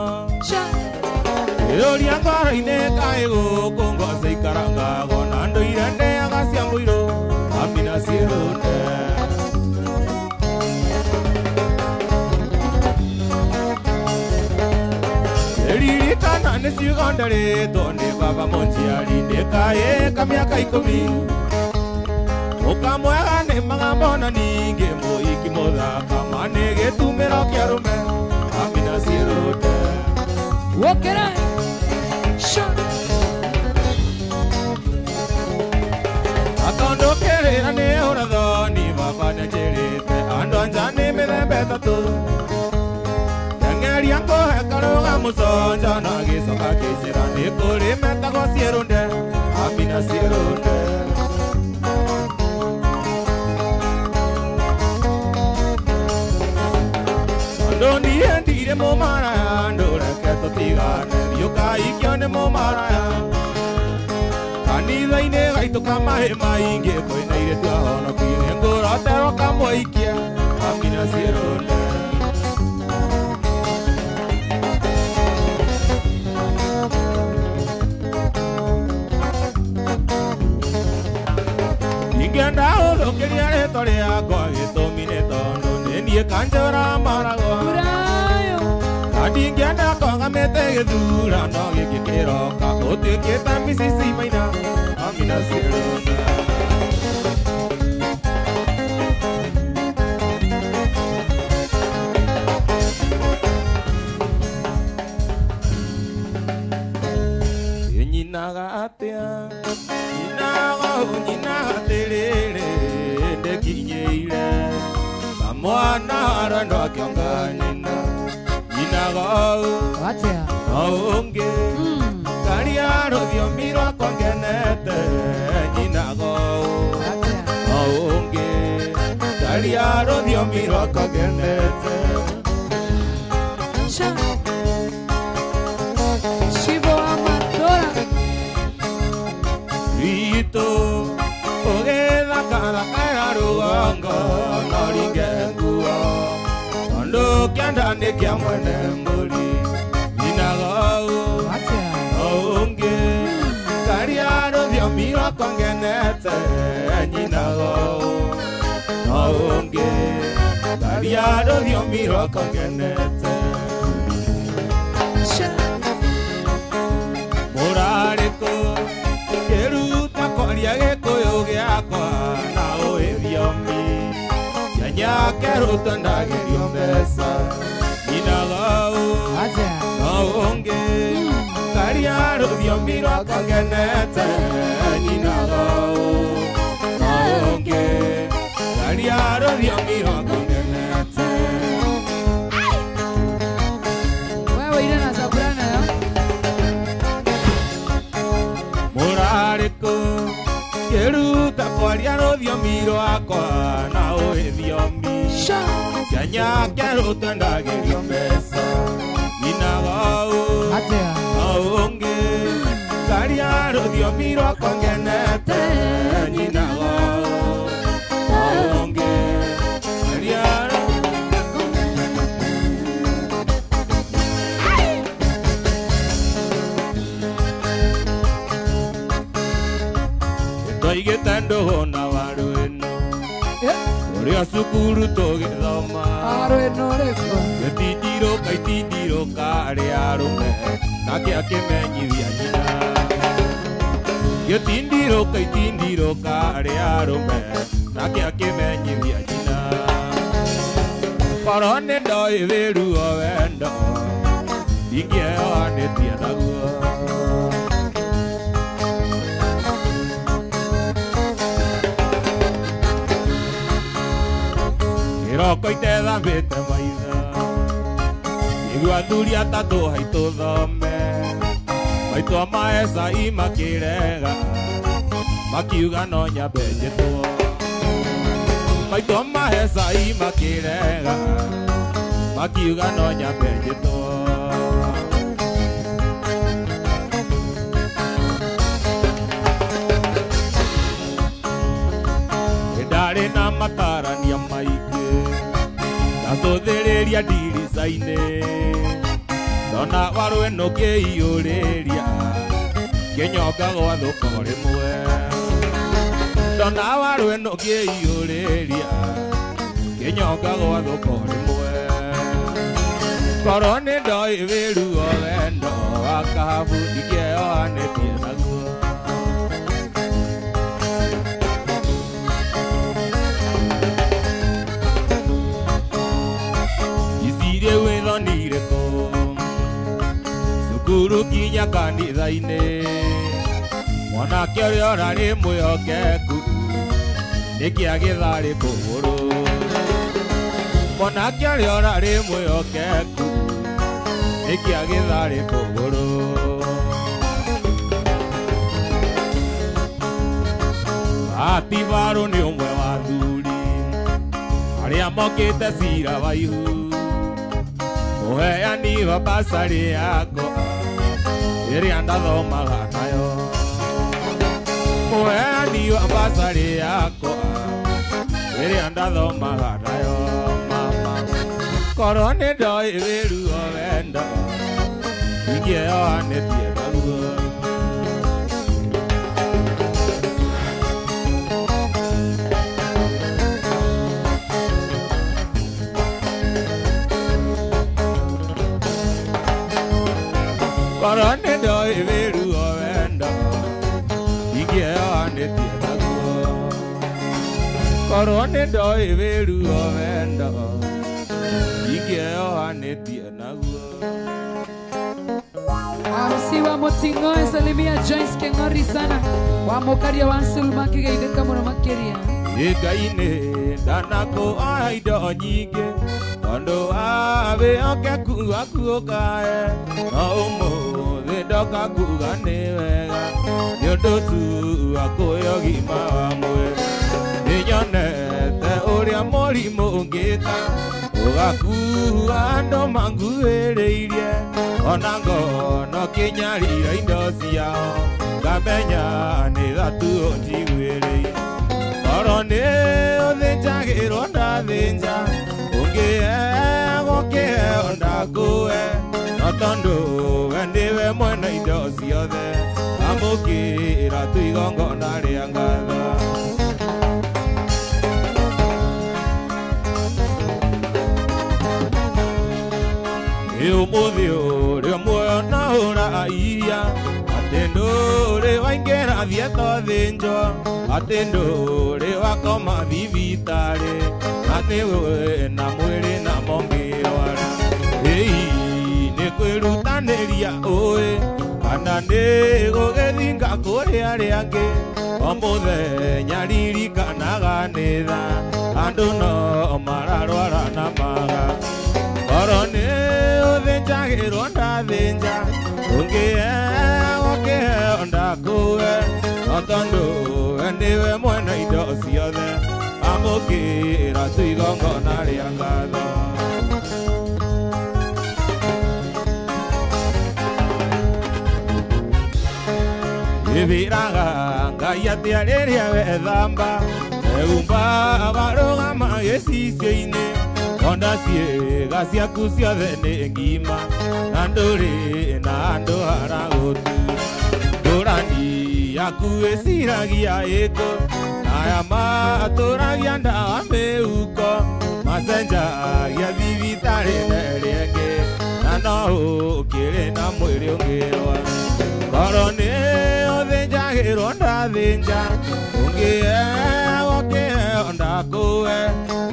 [SPEAKER 4] ũria ngoro-inĩ kaĩ gũkũ ngoca ikarangagwo na ndũire ndĩaga cia mũirũ amina ciĩrũnde. Ririkana nĩ ciugo ndarĩtwo nĩ baba mũnjiari ndĩkaĩka mĩaka 10 ukamwega nĩ magambo na ningĩ mũhiki mũthaka manĩ gĩtumĩro kĩa rũme amina ciĩrũnde.
[SPEAKER 3] Wokera
[SPEAKER 4] Atondo kĩrĩra nĩ ũrathoni baba nĩanjĩrĩte andũ anja nĩ mĩthemba ĩtatũ teng'eria ngũhe karũga mũconjo na gĩcoka kĩcĩra nĩ kũrĩ metagwo ciĩrũnde Amina Sirone. Andoni endire mo maraya, andore keto tigane, yoka ikione mo maraya. Kani zaine gaito kamahe mainge, koina ire tua hono kine, ngora tero kamo ikia, Amina Sirone. Ingenda olo kiriare tore akwa gitomine tondo nenie kanjora marago
[SPEAKER 3] Urayo.
[SPEAKER 4] Adi ingenda konga mete gedura no gikikiro ka ote keta misisi maina Amina Sirone. Nyinaga atia Nyinaga terere Ndekinyeire Kamwana arando akionga nina Nyinaga
[SPEAKER 3] Atia.
[SPEAKER 4] Aunge Karia rodio miro akongenete Nyinaga
[SPEAKER 3] Atia.
[SPEAKER 4] Aunge Karia rodio miro akongenete
[SPEAKER 3] Sha. Shivo Amatora.
[SPEAKER 4] Rito Ogeda kada kaya ruanga Naringengua Ando kianda nekia mwene mbuli Ninaga
[SPEAKER 3] Atia.
[SPEAKER 4] Aunge Kariaro dio miro kongenete Ninaga Aunge Kariaro dio miro kongenete
[SPEAKER 3] Sha.
[SPEAKER 4] Morareko Keruta kwaria gikuyu giakwa na uithiomi Yanya keruta ndagerio mbeca Nyinaga
[SPEAKER 3] Atia.
[SPEAKER 4] Aunge Karia rũthiomi rwakwa ngenete Nyinaga Aunge Karia rũthiomi rwakwa ngenete
[SPEAKER 3] Wewe ina na saburana yo.
[SPEAKER 4] Mũrarĩkũ kĩruta kwaria rũthiomi rwakwa na ũĩthiomi
[SPEAKER 3] Sha.
[SPEAKER 4] Cianya kĩruta ndagerio mbeca Nyinaga
[SPEAKER 3] Atia.
[SPEAKER 4] Aunge Karia rũthiomi rwakwa ngenete Nyinaga Aunge Karia Toigĩte ndũgũ na waru ĩno ũrĩa cukuru tũgĩthoma
[SPEAKER 3] Aro enoreko.
[SPEAKER 4] Gĩtindirũka arĩa arũme nake akĩmenyithia nyina Gĩtindirũka arĩa arũme nake akĩmenyithia nyina Korwo nĩ ndoĩ wĩru o wendo ingĩeoanĩtie naguo Kĩroko itethambĩte maitho Igua athuri atatũ haitũ thome Maitwa ma Esai makĩrega Makiuga no nyambe njĩtwo Maitwa ma Esai makĩrega Makiuga no nyambe njĩtwo Ndarĩ na matarania maingĩ Ndacũthĩrĩria ndirica-inĩ Ndona waru ĩno ngĩiyũrĩria Ngĩnyonga gwathũka rĩmwe Ndona waru ĩno ngĩiyũrĩria Ngĩnyonga gwathũka rĩmwe Korwo nĩ ndoĩ wĩru o wendo wa kahabu ingĩeoanĩtie naguo Cukuru kinya kanitha-inĩ Mwanake ũrĩa ũrarĩ mwĩhokeku Nĩkĩ agĩtharĩ kũgũrũ Mwanake ũrĩa ũrarĩ mwĩhokeku Nĩkĩ agĩtharĩ kũgũrũ Ativaru ni umwe wa thuri aria mokite cira wa ihu muheani wa basari yako iria ndathomaga nayo muheani wa basari yako iria ndathomaga nayo mama korwo nĩ ndoĩ wĩru o wendo ingĩohanĩtie naguo korwo nĩ ndoĩ wĩru o wendo ingĩohanĩtie naguo korwo nĩ ndoĩ wĩru o wendo ingĩohanĩtie naguo.
[SPEAKER 3] Arusi wa Mutingo salimia Joyce Keng'ori sana wa Mukaria wa Sulma kigeithĩka mũno makĩria
[SPEAKER 4] Ngai-inĩ ndanakũoya indo nyingĩ tondũ wa wĩhokeku waku ũkae no ũmũthĩ ndoka kuga nĩ wega nĩ ũndũ tu wa kũhe ũgima wa mwĩrĩ nĩnyonete ũrĩa mũrimũ ũngĩka ũgakua andũ manguhĩrĩirie ona ngono kĩnyarira indo ciao ngamenya nĩ thatu njiguĩrĩire korwo nĩ ũthĩnjagĩrwo ndathĩnja ũngĩheagwo kĩheo ndakũhe no tondũ we nĩwe mwene indo ciothe amũkĩra tu igongona rĩa ngatho ũmũthĩ ũrĩa muoyo na ũraiya atĩ ndũrĩ waingĩra thietwo thĩnjo atĩ ndũrĩ wakoma thibitarĩ atĩ wĩna mwĩrĩ na mongĩrwara nĩ kwĩrutanĩria ũĩ kana nĩ gũgĩthinga kũrĩ arĩa angĩ o mũthenya ririkanaga nĩ tha andũ no mararwara na maga korwo nĩ ũthĩnjagĩrwo ndathĩnja ũngĩheagwo kĩheo ndakũhe no tondũ we nĩwe mwene indo ciothe amũkĩra tu igongona rĩa ngatho ĩbĩraga Ngai atĩa rĩrĩa wethamba eumba barũgama gĩcicio-inĩ onda ciĩga ciaku ciothe nĩ ngima na ndũrĩ na andũ haragũtu ngũrani yaku ĩciragia ĩkũ aya matũragia ndawa mĩhuko macenjagia thibitarĩ na ĩrĩa ĩngĩ na no ũkĩrĩ na mwĩrĩ ũngĩrwa korwo nĩ ũthĩnjagĩrwo ndathĩnja ũngĩheagwo kĩheo ndakũhe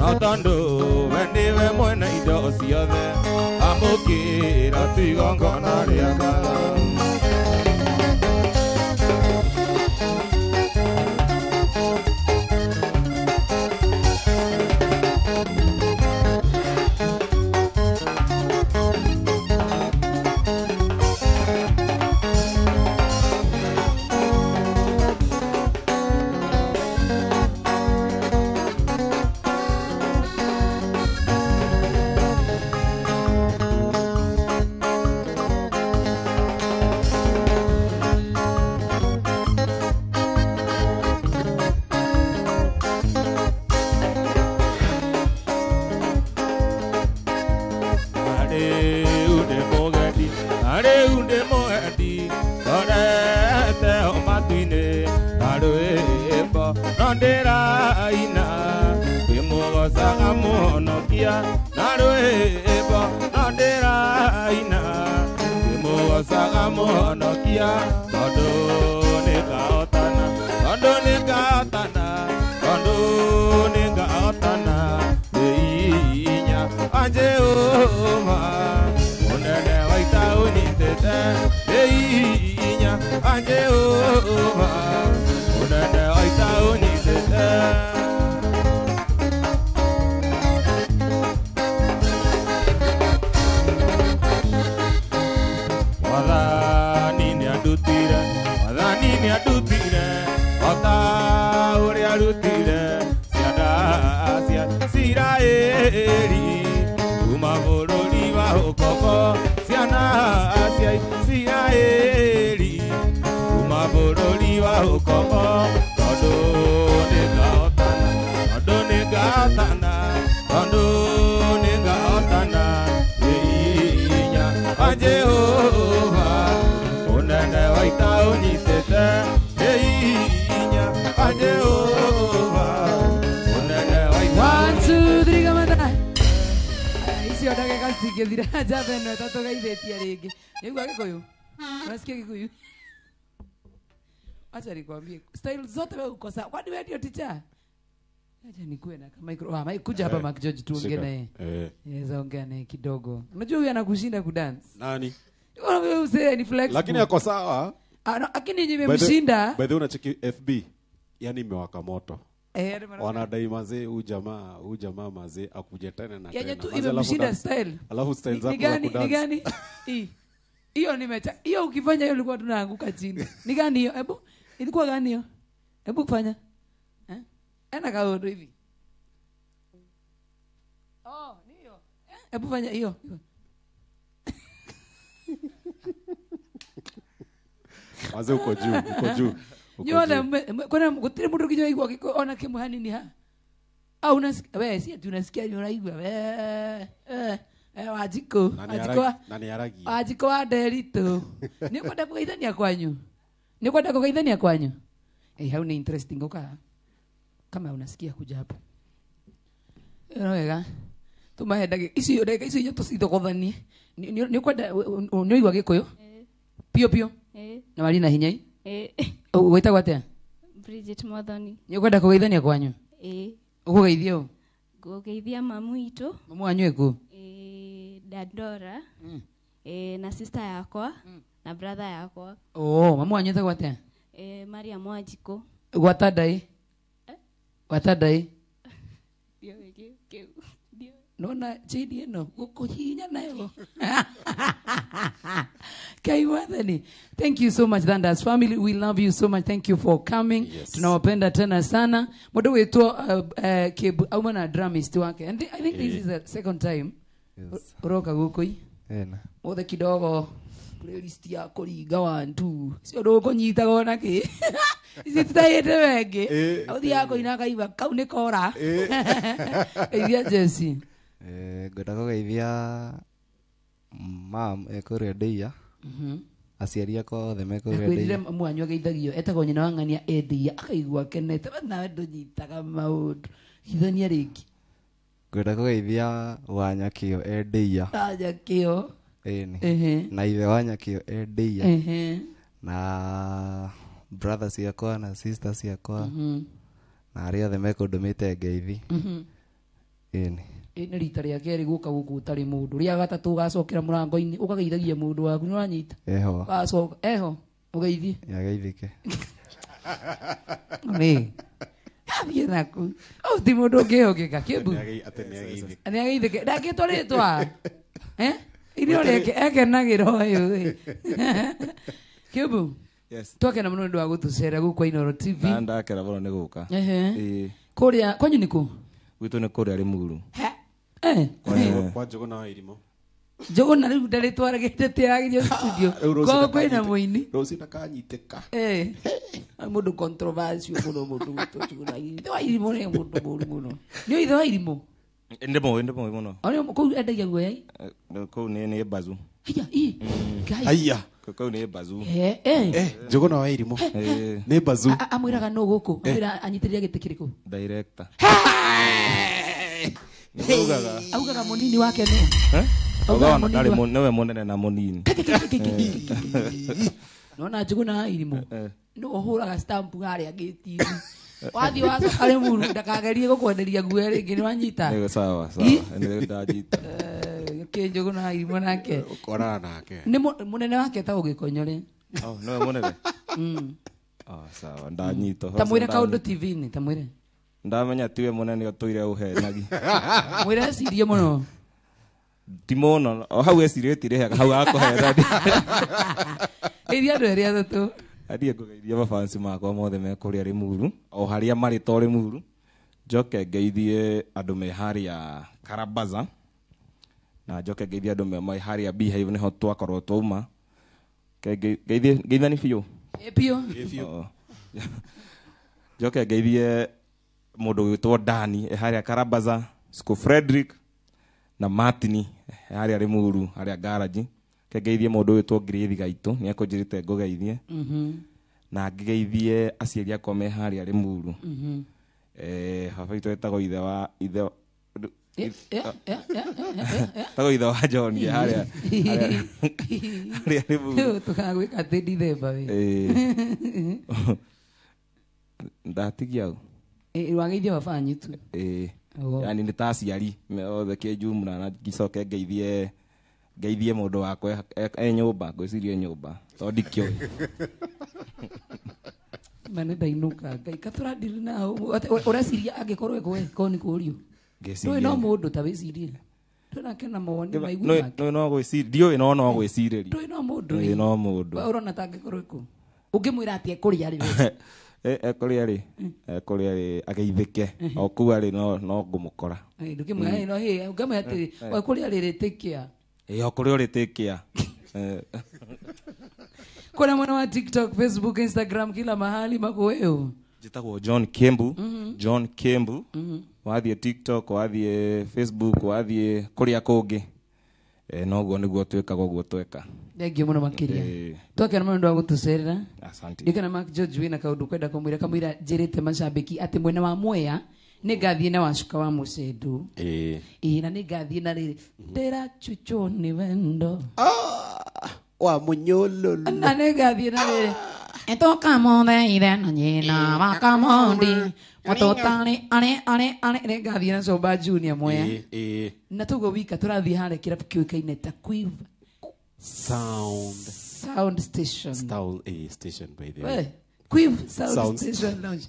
[SPEAKER 4] no tondũ we nĩwe mwene indo ciothe amũkĩra tu igongona rĩa ngatho ukomo Odo nega otana Inya Jehova Unene waita unyitete Inya Jehova Unene waita
[SPEAKER 3] 1 2 3 kamata icio ndage kasike thira jabe no tatu gaithetia ringi nigua gikuyu unasikia gikuyu acha nikwambie style zote wewe ukosa kwani wewe ndio teacher acha nikuwe na kama kuja hapa Mark George tuongee naye yes ongea naye kidogo unajua huyu anakushinda kudance
[SPEAKER 2] nani
[SPEAKER 3] wewe usee ni flex
[SPEAKER 2] lakini yako sawa
[SPEAKER 3] lakini nimemshinda
[SPEAKER 2] by the way unacheki FB yani imewaka moto wanadai mazee huyu jamaa mazee akuje tena na
[SPEAKER 3] tena tu imemshinda style
[SPEAKER 2] alafu style zako za kudance
[SPEAKER 3] ni gani hiyo nimecha hiyo ukifanya hiyo ulikuwa tunaanguka chini ni gani hiyo hebu ilikuwa gani hiyo hebu fanya ana kaodo hivi ni hiyo hebu fanya hiyo
[SPEAKER 2] mazee uko juu
[SPEAKER 3] nyona kuna gutire mundu kijo igwa ona kimuhani ni ha au unasikia wewe si tunasikia ni unaigwa wajiko wa derito nikwenda kugeithania kwanyu hau ni interesting uka kama unasikia kuja hapa wega tumahedage icio ndeka icio nyo tusithogothanie ni kwenda nyoigwa gikuyu pio na wali na hinya wetagwa atia
[SPEAKER 5] Bridget Mothoni
[SPEAKER 3] ni kwenda kugeithania kwanyu ukugeithio
[SPEAKER 5] kugeithia mamu itu
[SPEAKER 3] mamu anyu eku
[SPEAKER 5] Dadora na sister yakwa na brother yakwa
[SPEAKER 3] mamu anyu etagwa atia
[SPEAKER 5] Maria Mwajiko
[SPEAKER 3] watadai
[SPEAKER 5] dio
[SPEAKER 3] nona chidi no gukuhinya nayo Kaiwathani. Thank you so much Thunders family, we love you so much, thank you for coming. Tunawapenda tena sana modo wetu Kebu au na drumist wake and I think this is the second time uroka gukui mothe kidogo playlist ya kuringa 1 2 sio dogo nyita gona ki isi tutaite wenge authi yako inakaiba kau ni kora ithia Jesse
[SPEAKER 6] ngotako geithia mam ekuria ndeia aciari akwa othe mekuria ndeia
[SPEAKER 3] mwanyu geithagio etagwo nyina wangania endia akaigua kenete nawe ndonyitaga maundu hithania ringi
[SPEAKER 6] ngotako geithia wanyakio endeia
[SPEAKER 3] anyakio
[SPEAKER 6] na ithe wanyakio endeia na brothers yakwa na sisters yakwa na aria othe mekundumite ngeithi
[SPEAKER 3] ni rita ria keri guka guku utari mundu ria gatatu gacokera murango-ini ukageithagia mundu waku ni wanyita gacoka ugeithi
[SPEAKER 6] yageithike
[SPEAKER 3] ni habie naku ti mundu ngihokeka Kebu ni ageithike ndakitwa ritwa irio reke ekenagiro uyu Kebu twakena muno ndu wa gutucera guku Inooro TV
[SPEAKER 4] ndakera bono ni guka
[SPEAKER 3] kuria kwanyu niku
[SPEAKER 4] gwitu ni kuria Limuru
[SPEAKER 2] kwa Njuguna wa Irimo
[SPEAKER 3] Njuguna riu ndaritwaragite tiagithio studio kwa kwina muini
[SPEAKER 2] Rosi ndakanyiteka
[SPEAKER 3] mundu controversial mundu Njuguna wa Irimo ni mundu muru muno ni ithe wa Irimo
[SPEAKER 4] ndemo muno
[SPEAKER 3] ari ko endagia guoya
[SPEAKER 4] ko ni bazu
[SPEAKER 2] haya
[SPEAKER 4] ko ni bazu
[SPEAKER 2] Njuguna wa Irimo ni bazu
[SPEAKER 3] amwiraga no guku amwira anyitiriria gite kiriku
[SPEAKER 4] director
[SPEAKER 3] augaga munini wake no
[SPEAKER 4] augaga ndari newe munene na munini
[SPEAKER 3] nona Njuguna wa Irimo no uhuraga stamp haria gate-ini wathi wacoka Limuru ndakagerie gukwenderia nguo ringi ni wanyita
[SPEAKER 4] ni sawa ni ndanyita
[SPEAKER 3] Njuguna wa Irimo nake
[SPEAKER 2] ukorana nake
[SPEAKER 3] ni munene wake ta ugikonyore
[SPEAKER 4] no munene sawa ndanyita
[SPEAKER 3] tamwire kaundu TV-ini tamwire
[SPEAKER 4] ndamenya tiwe munene otoire uhenagi
[SPEAKER 3] mwire cirie muno
[SPEAKER 4] timono hau esirĩtire hau akoherani
[SPEAKER 3] iria ndo eria thatu
[SPEAKER 4] adie kugeithia mafansi makwa mothe me kuria Limuru o haria mari to Limuru njoke ngeithie andu me haria Karabaza na njoke ngeithie andu me haria Beehive niho twakorwo twauma ngeithia ni biũ
[SPEAKER 3] pio
[SPEAKER 4] Joke ngeithie mundu witwo Dani haria Karabaza, Sco Frederick na Martini haria Rimuru haria garage. Ke ngeithie mundu witwo Grace Gaitu ni akonjirite ngogeithie. Na ngeithie aciari akwa me haria Rimuru. Baba itu etagwo ithe wa tago ithe wa John haria Rimuru.
[SPEAKER 3] Tukagwika December we.
[SPEAKER 4] Ndatigia
[SPEAKER 3] wageithia wafanyi tu
[SPEAKER 4] yani ni taciari me othe ke jumla na gicoke ngeithie mundu wakwa nyumba ngwicirie nyumba to ndikio
[SPEAKER 3] mane ndainuka ngai katura ndiri nao ureciria angikorwo ko ni kurio ngeciria no mundu ta wicirie tunakena mawoni maigua
[SPEAKER 4] no gwiciria dio no gwiciriria
[SPEAKER 3] no mundu
[SPEAKER 4] no mundu
[SPEAKER 3] urona tangikorwo ko ungimwira ati ekuria ri ekuria ageithike okuwa ri no ngumukora ndukimwe no he ungamwe ati ekuria ri ritikia
[SPEAKER 4] okuria ritikia
[SPEAKER 3] kuna mwana wa TikTok, Facebook, Instagram kila mahali makoeo
[SPEAKER 4] jitagwo John Kembu. John Kembu wathie TikTok wathie Facebook wathie kuria kungi no guo niguo twekaga guo tweka.
[SPEAKER 3] Thengio muno makiria twakena mundu wa gutucerera.
[SPEAKER 4] Asante.
[SPEAKER 3] Ndikana Mark George wina kaundu kwenda kamwira njirite macambiki ati mwena wa Mwea ni ngathie na wacuka wa Mucendu na ni ngathie na riri ndira chucho ni wendo
[SPEAKER 2] wa munyololo
[SPEAKER 3] na ni ngathie na riri etoka monde ire na nyina wakamondi watotani ane ni ngathie na Soba Junior Mwea na tugo wika turathie hare kirabu kiukaine ta Quiv Sound Station
[SPEAKER 2] station by the way
[SPEAKER 3] Quiv Sound Station Lounge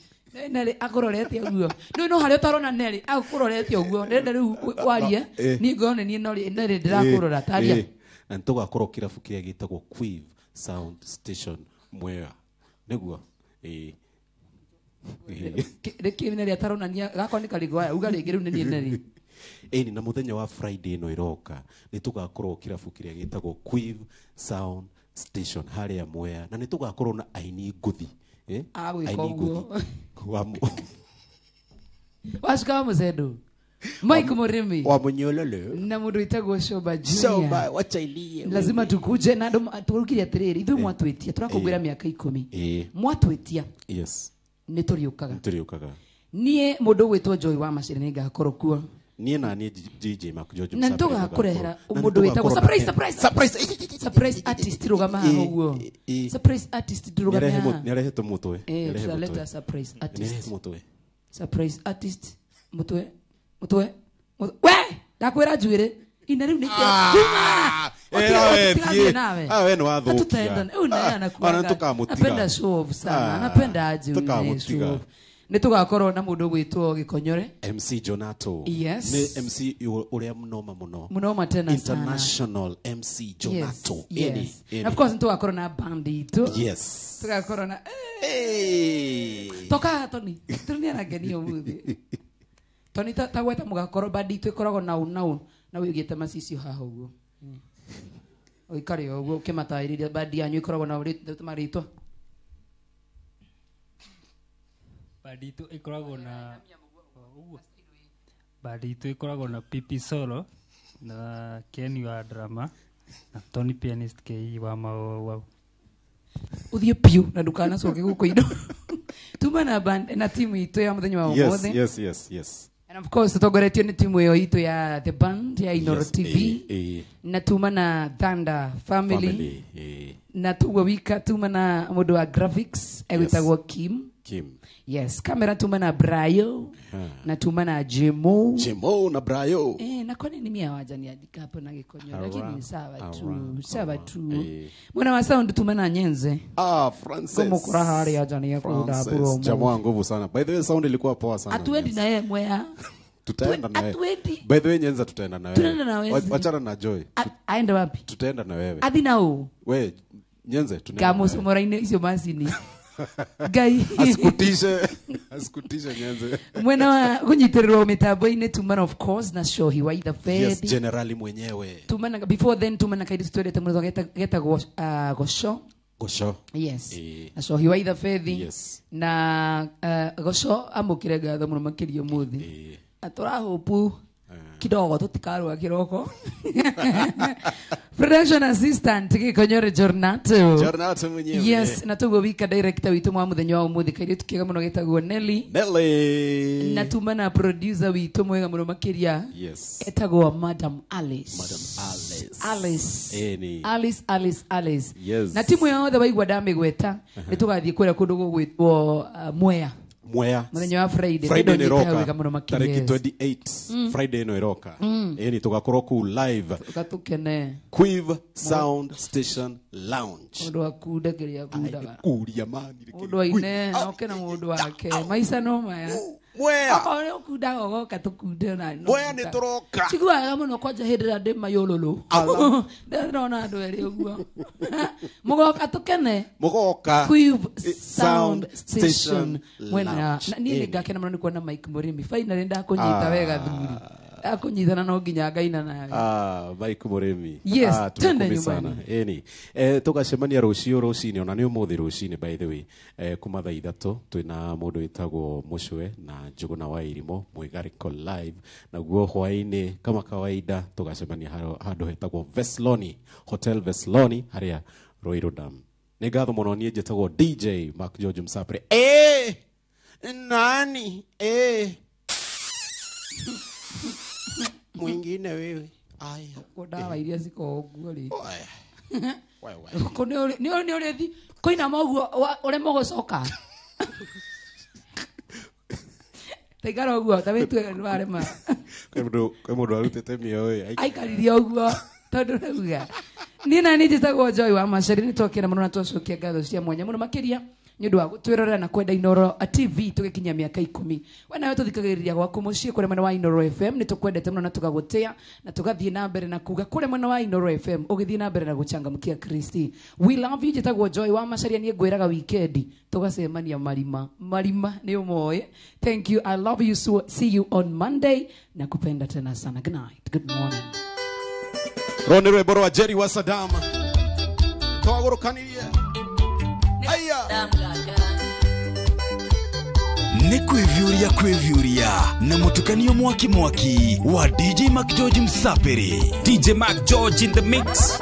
[SPEAKER 3] nere akororete uguo no hari utarona nere akororete uguo ndenda riu warie ni ngone ni nori nere ndirakorora taria
[SPEAKER 2] na ntugakorwo kirabu kia gitagwo Quiv Sound Station Mwea niguo
[SPEAKER 3] reke nere atarona ni gakwa ni karigwa uga ringi riu ni nere
[SPEAKER 2] ni na muthenya wa Friday no iroka ni tugakorwo kirabu kiria gitagwo Quiv Sound Station haria Mwea na ni tugakorwo na aini nguthi
[SPEAKER 3] wacuka wa Mucendu Mike Murimi
[SPEAKER 2] wa munyololo
[SPEAKER 3] na mundu itagwo Soba Junior
[SPEAKER 2] wachailie
[SPEAKER 3] lazima tukuje na turukiria atiriri ithu mwatwitia turakungwira miaka 10 mwatwitia ni turiukaga nie mundu witwo Joy wa Maciri ni ngakorwo kuo
[SPEAKER 2] nie na nie DJ Mark George
[SPEAKER 3] na ndoga kurehera mundu witagwo surprise artist rugama haguo surprise artist rugama
[SPEAKER 2] ni arehe to mutwe
[SPEAKER 3] leta surprise artist surprise artist mutwe we ndakwira njuire ina riu nikia
[SPEAKER 2] we no wathukia
[SPEAKER 3] tutaenda una anakuwa
[SPEAKER 2] tukamutiga
[SPEAKER 3] napenda show off sana napenda aje
[SPEAKER 2] tukamutiga
[SPEAKER 3] ni tugakorwo na mundu gwitwo Gikonyore
[SPEAKER 2] MC Jonato
[SPEAKER 3] yes.
[SPEAKER 2] ni MC uria munoma
[SPEAKER 3] tena
[SPEAKER 2] international sana. MC Jonato
[SPEAKER 3] yes. Of course tugakorwo na band itu tugakorwo na toka Tony na geni umuthi Tony tagweta mugakorwo band itu ikoragwo na wigite macicio haha uguo oikare uguo kimatairiria band yanyu ikoragwo na maritwa
[SPEAKER 7] Badito ikoragwo na Pipi Solo na Kenny wa drama na Tony pianist KE wa mao
[SPEAKER 3] uthie piu na ndukana coke guko indo tuma na band na timu itu ya muthenya wa mothe
[SPEAKER 2] yes
[SPEAKER 3] and of course tutogoretio ni timu yo itu ya the band ya Inoro TV na tuma na Thunder family na tuwa wika tuma na mundu wa graphics egwitagwo Kim yes kamera tuma na Brayo na tuma na Jemo
[SPEAKER 2] na Brayo
[SPEAKER 3] na kwa nini mimi hawaja niandika hapo na Gikonyore lakini sawa tu mwana wa sound tuma na Nyenze
[SPEAKER 2] Francis
[SPEAKER 3] kama kura hali ya jani ya kuda bro
[SPEAKER 2] jamaa nguvu sana by the way sound ilikuwa poa sana
[SPEAKER 3] atuendi na yeye Mwea
[SPEAKER 2] tutaenda na wewe by the way Nyenza tutaenda na wewe wachana na Joy
[SPEAKER 3] aende wapi
[SPEAKER 2] tutaenda na wewe
[SPEAKER 3] hadi nao
[SPEAKER 2] wewe Nyenze tunaenda
[SPEAKER 3] kama somoraine hizo masini gai
[SPEAKER 2] asikutishe Nyenze
[SPEAKER 3] mwana wa kunyitirwa mitambo-ini tumana of course na show hiwa ida fedi
[SPEAKER 2] yes generally mwenyewe
[SPEAKER 3] tumana before then tumana kaidi story tamuzo geta gosho
[SPEAKER 2] Gosho.
[SPEAKER 3] Yes. Na cohi wa itha Fethi.
[SPEAKER 2] Yes.
[SPEAKER 3] Na Gosho amukire ngatho muno makiria muthi. Atora hopu kidogo tutikarwa kiroko. Production assistant Gikonyore Jornato.
[SPEAKER 2] Jornato mwenyewe.
[SPEAKER 3] Yes, na tugo wika director witu mwa muthenya wa umuthi kaire tukiga muno getagwo Nelly.
[SPEAKER 2] Nelly.
[SPEAKER 3] Na tumana producer witu mwega muno makiria.
[SPEAKER 2] Yes.
[SPEAKER 3] Etagwo Madam Alice.
[SPEAKER 2] Madam Alice.
[SPEAKER 3] Alice.
[SPEAKER 2] Yes.
[SPEAKER 3] Na timu yao baigwa dame gweta nitugathie kwera kundu gugwitwo Mwea. Muthenya wa Friday
[SPEAKER 2] ni roka tariki 28 Friday no iroka ni tugakorwo ku live
[SPEAKER 3] tugatukene
[SPEAKER 2] Quiv Sound Station Lounge
[SPEAKER 3] mundu akuda kiria kudaga
[SPEAKER 2] kuria mani
[SPEAKER 3] mundu ine okena mundu wake maisha no maya
[SPEAKER 2] Mwea
[SPEAKER 3] akore kudaga goka tukude na
[SPEAKER 2] Mwea ni turoka
[SPEAKER 3] chiguaga muno kwaja hindira de mayololo ndona andu eri uguo mugoka tukene
[SPEAKER 2] mugoka
[SPEAKER 3] Quiv Sound Station mwena ni ngakena muno ni kuona Mike Murimi finally ndakunyita wega thuri akunyithana no nginya ngaina nayo
[SPEAKER 2] Mike Murimi
[SPEAKER 3] yes tende
[SPEAKER 2] sana tugacemania rucini ona ni umuthi rucini by the way kuma thaa 3 twina mundu witagwo Mucwe na Njuguna wa Irimo Mwigariko live na guo hwaini kama kawaida tugacemania handu hetagwo Vesloni Hotel Vesloni haria Royal Dam ni ngatho muno nie jetagwo DJ Mark George Msapre nani mwingine wewe aya
[SPEAKER 3] kodawa iria ziko oguo ri ko ni uri koina moguo ure mogocoka tegara oguo tabetu wale ma
[SPEAKER 2] kwemudu arutete mioyo
[SPEAKER 3] aikariria oguo tondu rauga ni na ni jitagwo Joy wa Macari ni twakira muno na twacokia ngatho cia mwanya muno makiria ni ndu wa twirorera na kwenda Inoro TV tugikinya miaka 10 wana wetu thikagiriria gwaku mucii kure mwena wa Inoro FM ni tukwendete muno na tugagutia na tugathie na mbere na kuga kure mwena wa Inoro FM ugithie na mbere na guchangamkia Kristi we love you jitagwo Joy wa Macari ni ngwiraga weekend tugacemania marima ni umoe thank you I love you so see you on Monday na kupenda tena sana good night good morning
[SPEAKER 2] Roni Rwebo wa Jerry wa Sadama twagurukanirie aya
[SPEAKER 8] ni kwivyuria na mutukanio mwaki wa DJ Mark George Msapere.
[SPEAKER 4] DJ Mark George in the mix.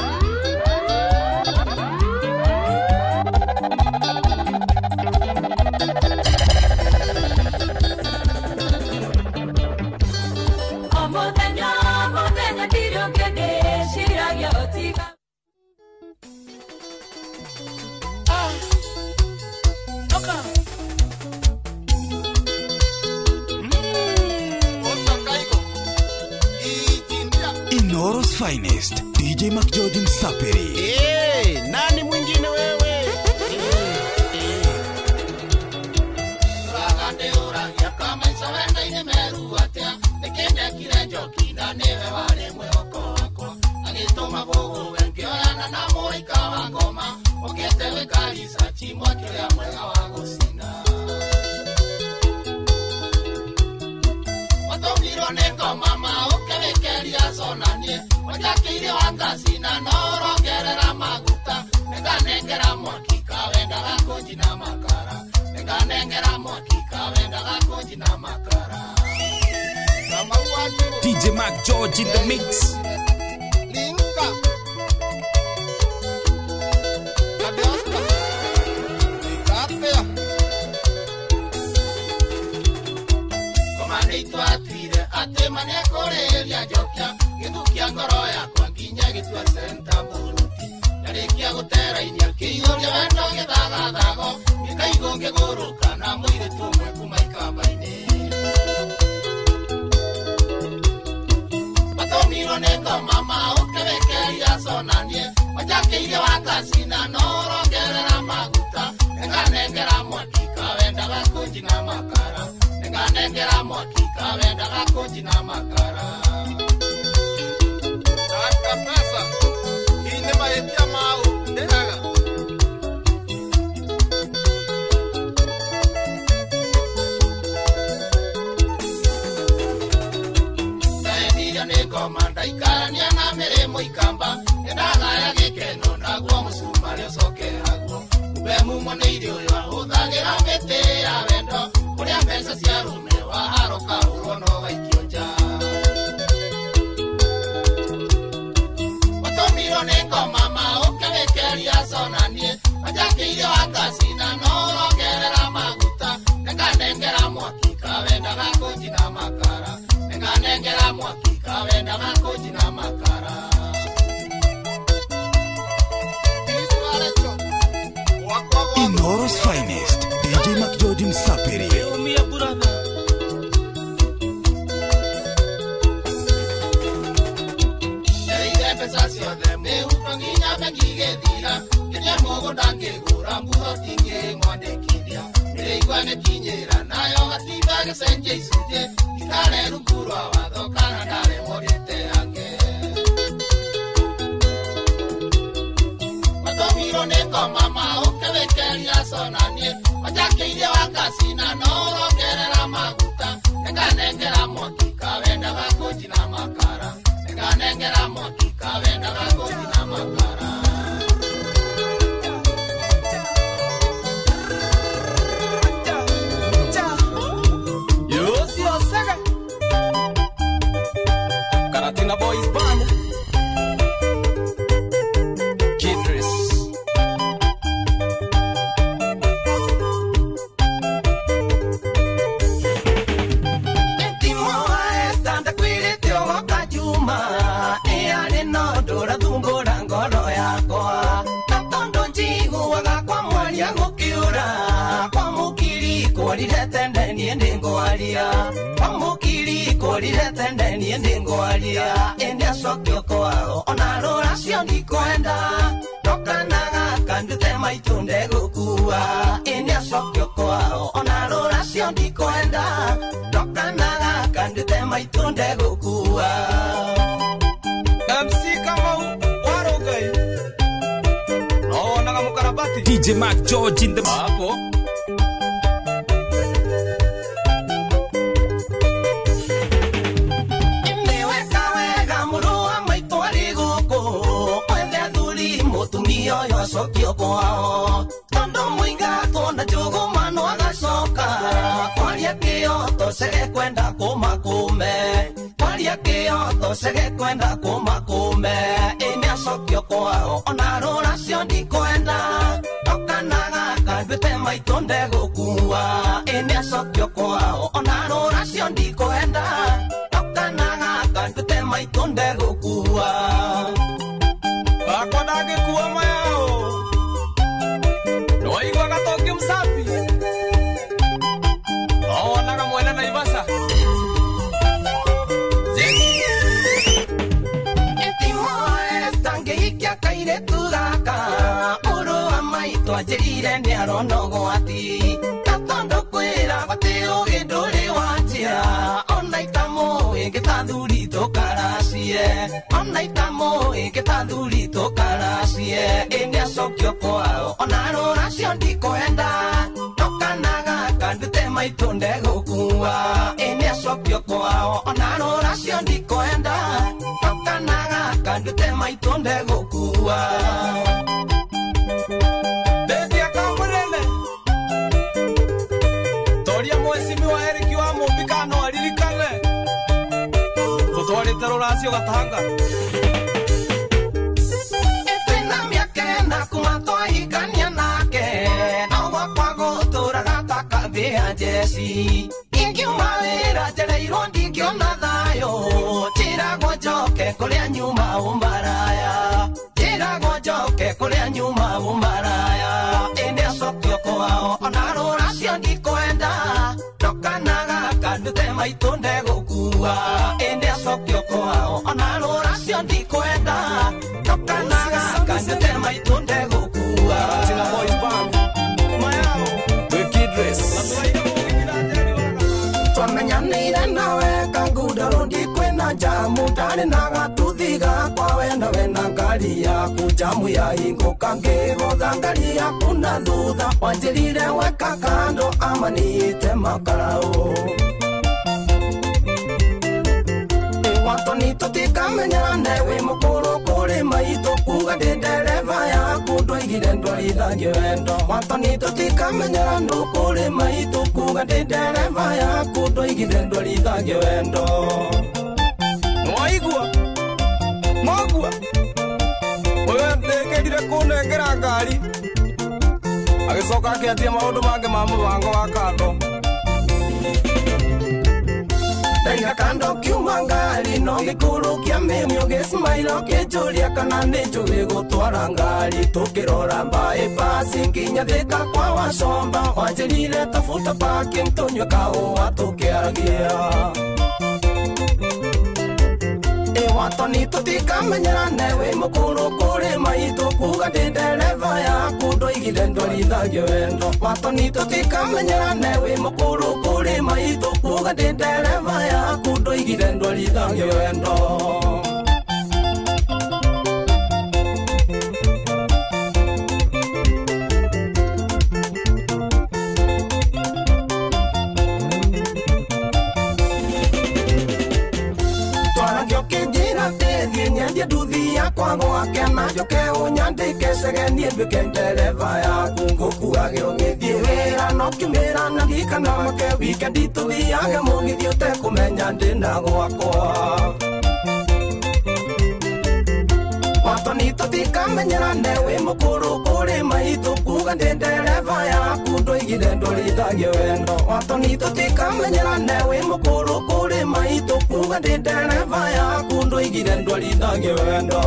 [SPEAKER 8] Inoro's finest, DJ Mark George Msapere.
[SPEAKER 1] Nani mwingine wewe? Ragande ora ya kama isawenda inemeru atia. Nekende kile joki na newe wale mwoko wako. Agitoma bogo wenkio yana na moika wangoma. Oketewe kalisa chimwa kile ya mwega wango sina. Neko mama ukewekeria sonanie wajakiri wakasina norongerera maguta neganengera mwakika wenda gakonji na makara neganengera mwakika wenda gakonji na makara
[SPEAKER 4] DJ Mark George in the mix.
[SPEAKER 1] Linka Adeoska Likapea Komanito atwire atema nekoreria jokia githukia ngoro yakwa nginya gitua senta buruti yarikia gutera inya kiyoria wendo githagathago gikaigo ngiguruka na mwire tumwe kumaikamba-ini watomiro neko mama ukewekeria sonanie wajakiire wakasina norongerera maguta neganengera mwakika wenda gakunji na makara neganengera mwakika wenda gakunji na makara Aka pesa ine maetia mau ndehaga Taendia neko manda ikarania na mere moikamba Endagaya gikeno naguo musumari osoke haguo we mumo ni irio yo huthagira mete ya wendo kuria mbeca cia rume wa haroka urono waikionja watomiro ni ngoma ma ukerekeria sonanie wajakirio akasina no rongerera maguta nekanengera mwaki kawenda gakujina makara nekanengera mwaki kawenda gakujina makara
[SPEAKER 8] Inoro's finest, DJ McJoji Msapiri.
[SPEAKER 1] Mama ukerekeria sonanie wajakirio akasina no rongerera maguta nekanengera mwaki kawenda gakujina makara nekanengera mwaki kawenda gakujina makara
[SPEAKER 4] Yosi osega Karatina Boys Band Kidris
[SPEAKER 9] Korire ndingoaria ende sokyo kwao onarora cio ndikwenda tokanaga kandute maitunde gukua ende sokyo kwao onarora cio ndikwenda tokanaga kandute maitunde gukua
[SPEAKER 4] MC Kamau Warogai no naga mukarabati
[SPEAKER 8] DJ McJoji in the
[SPEAKER 4] hapo
[SPEAKER 9] sokyo kwao tondo muinga tona jogo mano agacoka kwaria kioto sege kwenda kumakume kwaria kioto sege kwenda kumakume ina sokyo kwao onarora cio ndikwenda tokanaga kandute maitonde gukua ina sokyo kwao onarora cio ndikwenda tokanaga kandute maitonde gukua
[SPEAKER 4] akodage kuwa mayao no igwa gatoki msafi no naga mwena na ibasa
[SPEAKER 9] kaire tugaka uru amaito ajirire ni aronogo ati tatondo kwira bateo ginduri wanjira onaitamo ingitathuri tukaracie onaitamo ingitathuri tukaracie inde sokyo kwao onarora cio ndikwenda tokanaga kandute maitunde gukua inde sokyo kwao onarora cio ndikwenda tokanaga kandute maitunde gukua
[SPEAKER 4] Desia kamurele Toria mwesimi wa Eriki wa Mumbikano alirikane Tutwari terorasio gatanga
[SPEAKER 9] Etena miakena kumatwa hikania nake Nawa kwago tura gataka vea jesi Ingi umawira jere irondi ngiona thayo Tira gojoke kulia nyuma umbaraya Tira gojoke kulia nyuma umbaraya Ende sokyo kwao onarora cio ndikwenda Tokanaga kandute maitunde gukua Ende sokyo kwao onarora cio ndikwenda Tokanaga kandute maitunde gukua
[SPEAKER 4] Tina Boys Band Mayao The Kidris
[SPEAKER 9] Twamenyanire nawe kangudaro ndikwena jamu Tari naga tuthiga kwa wenda wena ngari yaku Jamu ya ingo kangirotha ngari yaku na thutha Wanjirire weka kando ama niite makarao Wato ni tutikamenyane wi mukuru kuri maito kuga ndi ndereva yaku ndoigire ndwarithagie wendo watoni tutikamenyera ndu kuri maito kuga ndi ndereva yaku ndoigire ndwarithagie wendo mwaigua mwagua wewe ndekerire kunengera ngari agicoka akiatia maundu mange ma mubango wa kando Daiga kando kiuma ngari no gikuru kia mimio gisimailo kijuria kana nijugi gutwara ngari tukirora bypass nginya thika kwa wacomba wanjirire tafuta parking tunywe kahuwa tukiaragia watoni tutikamenyerane wi mukuru kuri maito kuga ndi ndereva yaku ndoigire ndwarithagie wendo watoni tutikamenyerane wi mukuru kuri maito kuga ndi ndereva yaku ndoigire ndwarithagie wendo Nyendia duthi yakwa gwake na njoke unyandike segenie nduke ndereva yaku ngukuage ugithie wira no kiumira na ndikana make wikendi tuthiage mugithi utekumenya ndina gwakwa watoni tutikamenyerane wi mukuru kuri maito kuga ndi ndereva yaku ndoigire ndwarithagie wendo watoni tutikamenyerane wi mukuru kuri maito kuga ndi ndereva yaku ndoigire ndwarithagie wendo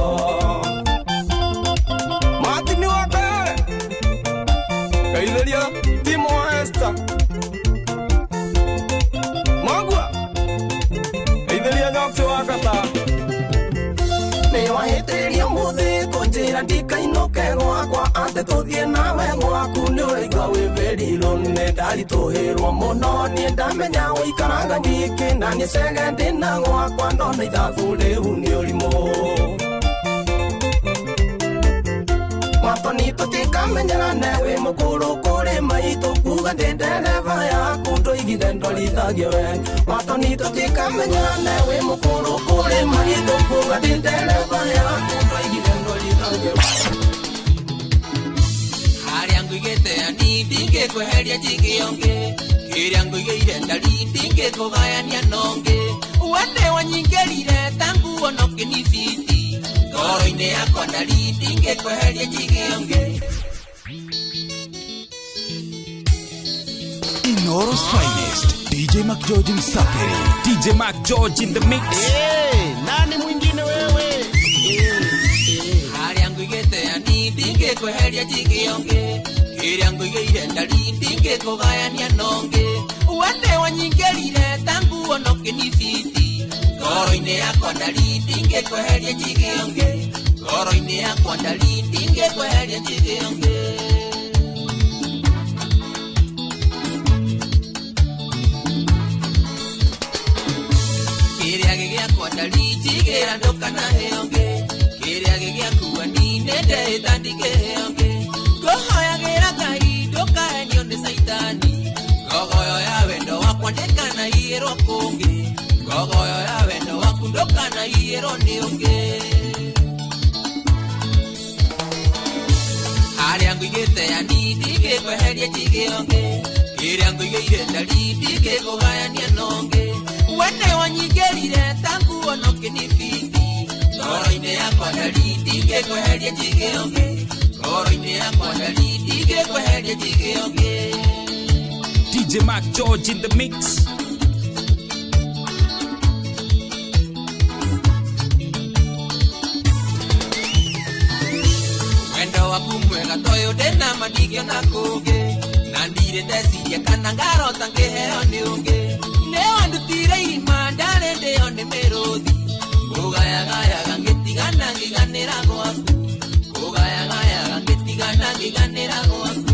[SPEAKER 9] matini wa mbere kaithiria timu wa Esther mwagua kaithiria nyoksi wa kata wahitiria muthi kunjira ndikainuke gwakwa ati tuthie nawe gwaku ni uraigua wi veriru ni ndarituhirwo muno ni ndamenya guikaranga nyiki na ni cege ndina gwakwa ndona ithabu riu ni urimu watoni tutikamenyerane wi mukuru kuri maito kuga ndi ndereva yaku ndoigire ndwarithagie wendo watoni tutikamenyerane wi mukuru kuri maito kuga ndi ndereva yaku ndoigire ndwarithagie
[SPEAKER 10] haria nguigite ani ndingikweheria njigionge kiria nguigire ndari ndingikugayania nonge wende wanyingerire tangu onokinifiti ngoro-ini yakwa ndari ndingikweheria njigionge
[SPEAKER 8] Inoro's finest, DJ Mac George Msaperi.
[SPEAKER 11] DJ Mac George in the mix.
[SPEAKER 1] Nani mwingine wewe?
[SPEAKER 10] Haria nguigite ani ndingikweheria njigionge kiria nguigire ndari ndingikugayania nonge wende wanyingerire tangu onokinifiti ngoro-ini yakwa ndari ndingikweheria njigionge ngoro-ini yakwa ndari ndingikweheria njigionge kiria gigiakwa ndari njigira ndukana heonge kiria gigiakua ni nende itandike heonge nguhoyagira Ngai ndukahenio ni saitani ngogoyo ya wendo wakwa ndikanahiyirwo kungi ngogoyo ya wendo waku ndukanahiyirwo ni ungi haria nguigite ani ndingikweheria njigionge kiria nguigire ndari ndingikugayania nonge wende wanyingerire tangu onokinifiti ngoro-ini yakwa ndari ndingikweheria njigionge ngoro-ini yakwa ndari ndingikweheria njigionge
[SPEAKER 11] DJ Mac George in the mix.
[SPEAKER 10] wendo waku mwega toyo ndina mandigiona kungi na ndire ndeciria kana ngarota ngiheo ni ungi ni wandutire irima ndari ndio ni miruthi kugayagayaga ngitigana ngiganira gwaku kugayagayaga ngitigana ngiganira gwaku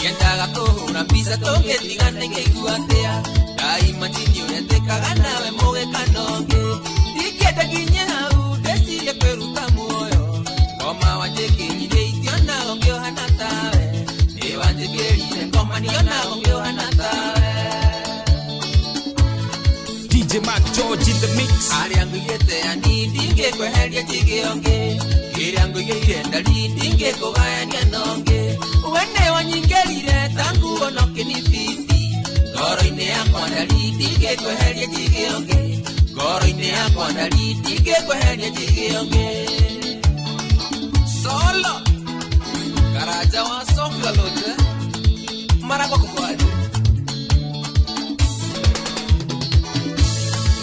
[SPEAKER 10] yendaga kuhura mbica tungitigana ingĩigua atĩa daima njini ũretĩkaga nawe mũgĩkanonge ndingĩenda nginye hau ndĩcirie kwĩruta muoyo ngoma wanjĩkĩrire itionago ngĩohana tawe nĩ wanjĩkĩrire ngoma nionago ngĩohana tawe Aria ngugete ani ndinge kweheria jigionge. Kiria ngugire ndari ndinge kugayania nonge. Wene wanyingerire tangu onoke ni fiti. Ngoro-ine yakwa ndari ndinge kweheria jigionge. Ngoro-ine yakwa ndari ndinge kweheria jigionge. Solo Karaja wa soka lote Marako kubwadi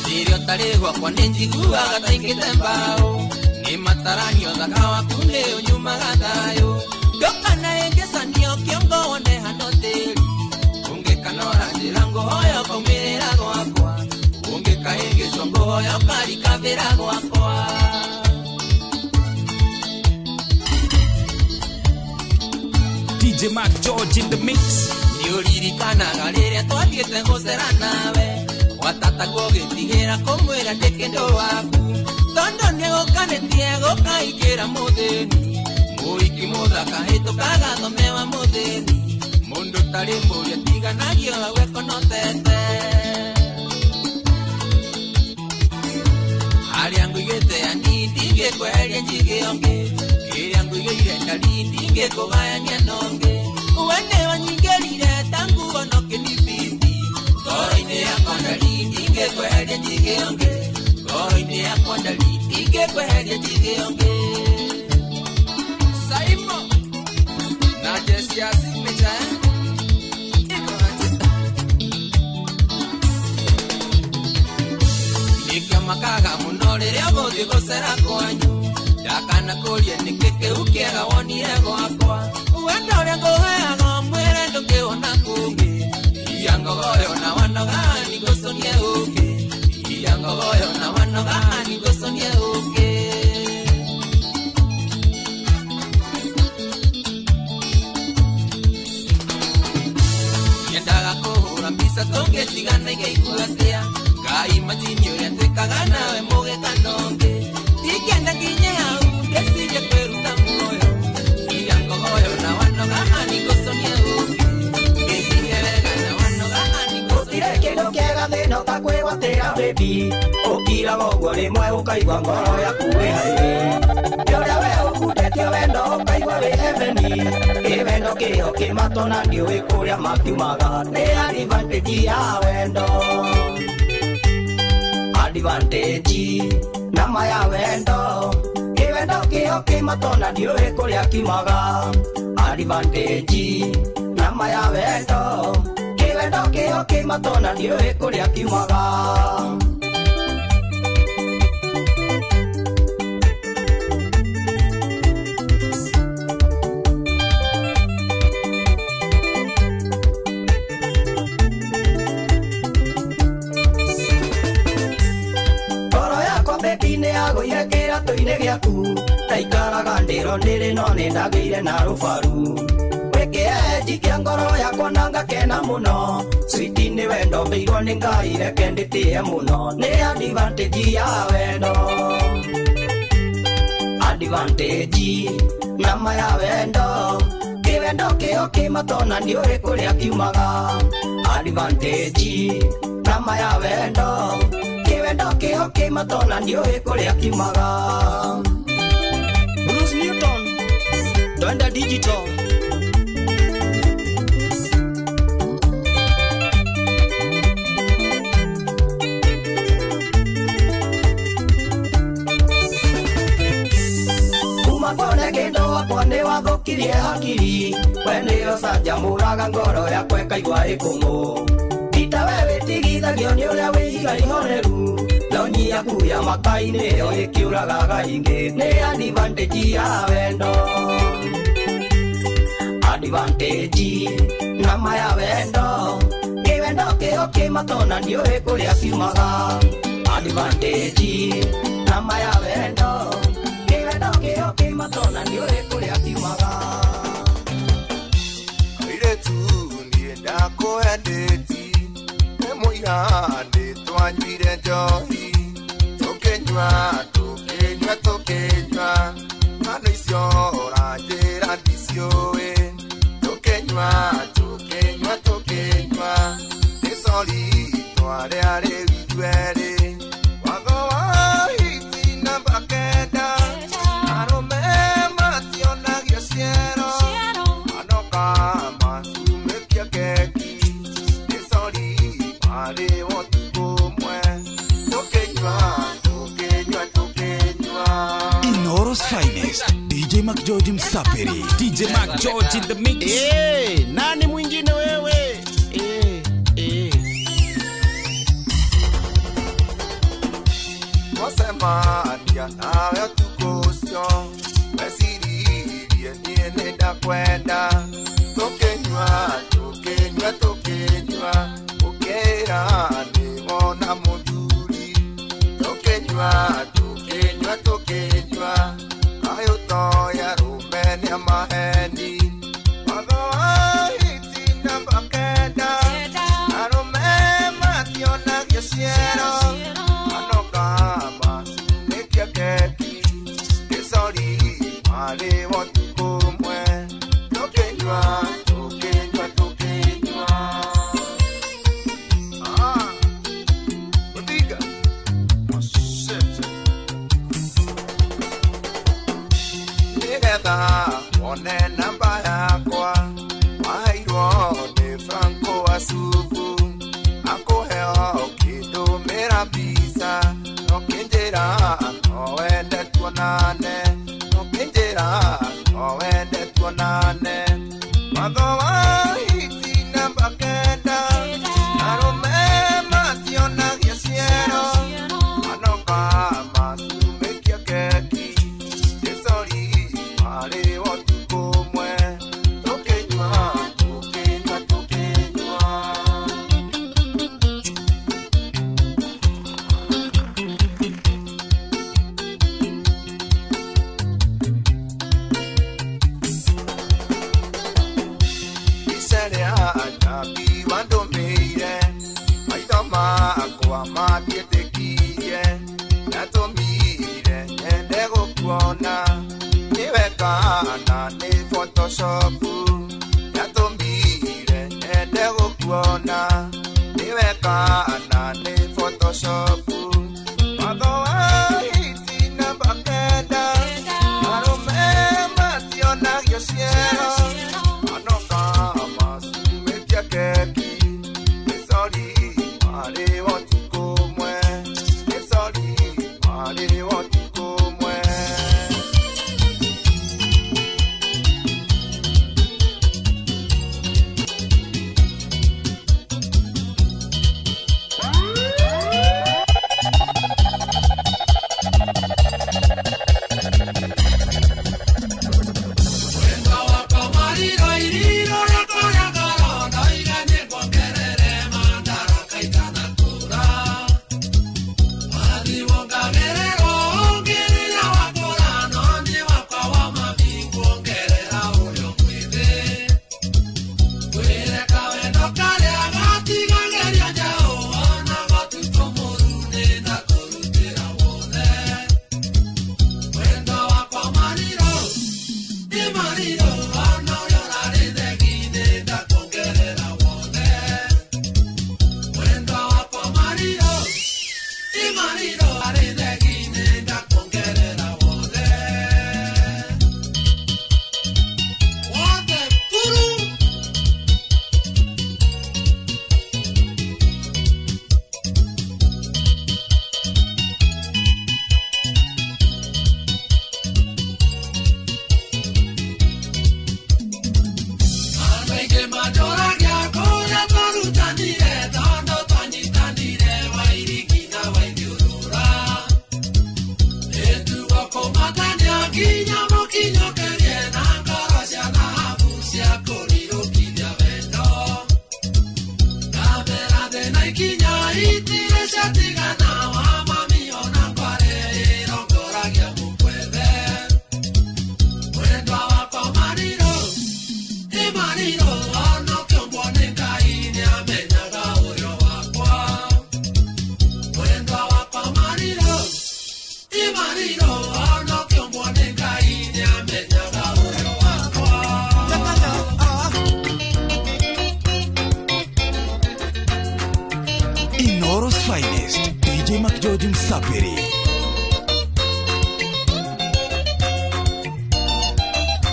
[SPEAKER 10] Ndirio tarewa kwa nenjiguwa gataingite mbao Ni mataranyo thakawa kune unyuma gatayo Goka na engesanio kiongo one hanoteri Unge kanora jirango hoyo kaumirira gwakwa Unge kahenge songo hoyo karikavira gwakwa
[SPEAKER 11] DJ Mac George in the mix.
[SPEAKER 10] Niuririkanaga riria twathiete gucera nawe watata gugitigera kumwira ndikendo waku tondo nigukanetie gukaingĩra muthĩni mũiki mũthaka hĩtũkaga thomewa muthĩni mũndũ tarĩ mũria tiganagio wekonotete harĩa ngũigĩte ani ndingĩkweheria njigĩonge kĩrĩa ngũigĩire ndari ndingĩkũgayania nonge wene wanyingĩrire tangu onoke ni fiti ngoro-inĩ yakwa ndari ndingĩkweheria njigĩonge ngoro-inĩ yakwa ndari ndingĩkweheria njigĩonge Saimo na jesi ya signature makaga muno riria guthii gucera kwanyu ndakana kuria niki kiu kiega wonire gwakwa wenda uria nguheaga mwire ndungiona kungi iya ngogoyo na wanogani guconie ungi iya ngogoyo na wanogani guconie ungi yendaga kuhura mbica tungĩtigana igaigua atia Ngai majini uria twikaga nawe mũgĩkanonge Tikenda nginye hau ngĩcirie kwĩruta muoyo Iya ngogoyo na wanoga hani ngũconie ũngĩ Ngĩcirie wega na wanoga hani
[SPEAKER 9] gũtirĩ kĩndũ kĩega thĩno ta kwĩgwatĩra baby ũkiraga ũguo rĩmwe ũkaigua ngoro yaku wĩ harĩ nĩ ũrĩa we ũbundĩtio wendo ũkaigua wĩ heaveni ĩ wendo kĩho kĩmatona ndiũĩ kũrĩa makiumaga nĩ advantage ya wendo advantage nama ya wendo kiwendo kiyo kimatona ndiũĩ kũrĩa kiumaga advantage nama ya wendo kiwendo kiyo kimatona ndiũĩ kũrĩa kiumaga Agũire kĩratũ-inĩ gĩaku ndaikaraga ndĩro ndĩrĩ no nĩndagĩire na rũbaru wĩkĩenji kĩa ngoro yakwa na ngakena mũno switi nĩ wendo mbĩirwo nĩ Ngai reke ndĩtĩe mũno nĩ advantage ya wendo advantage nama ya wendo kĩwendo kĩyo kĩmatona ndiũĩ kũrĩa kiumaga advantage nama ya wendo Kiwendo kiho kimatona ndiũĩ kũrĩa kiumaga Bruce Newton Twenda Digital Kuma kone kĩndũ wakwa nĩ wathũkirie hakiri we nĩyo canjamũraga ngoro yakwa ĩkaigua ĩkũngũ Ita wewe tigithagio nĩ ũrĩa wĩhiga ihoreru Launi yaku ya makai-inĩ yo ĩkĩũragaga ingĩ nĩ advantage ya wendo Advantage nama ya wendo Kĩwendo kĩho kĩmatona ndiũĩ kũrĩa kiumaga Advantage nama ya wendo Kĩwendo kĩho kĩmatona ndiũĩ kũrĩa kiumaga
[SPEAKER 12] Airĩtu niĩ ndakũendeti Mũira ndĩtwanyuire njohi Tũkĩnyua Ngano icio ũranjĩra ndiciũĩ Tũkĩnyua Nĩ sori twarĩa rĩu ithuerĩ Watho wa
[SPEAKER 8] Mac George Msapiri.
[SPEAKER 11] DJ Mac George in the mix.
[SPEAKER 1] Nani mwingine wewe?
[SPEAKER 12] Wasemania nawe tukusyo Mesiririe nienenda kwenda Tukenywa Ukera niwona muduri Tukenywa Ayo toya rumeni ya maheni Magawa hiti na bakenda Arume mationa kisiero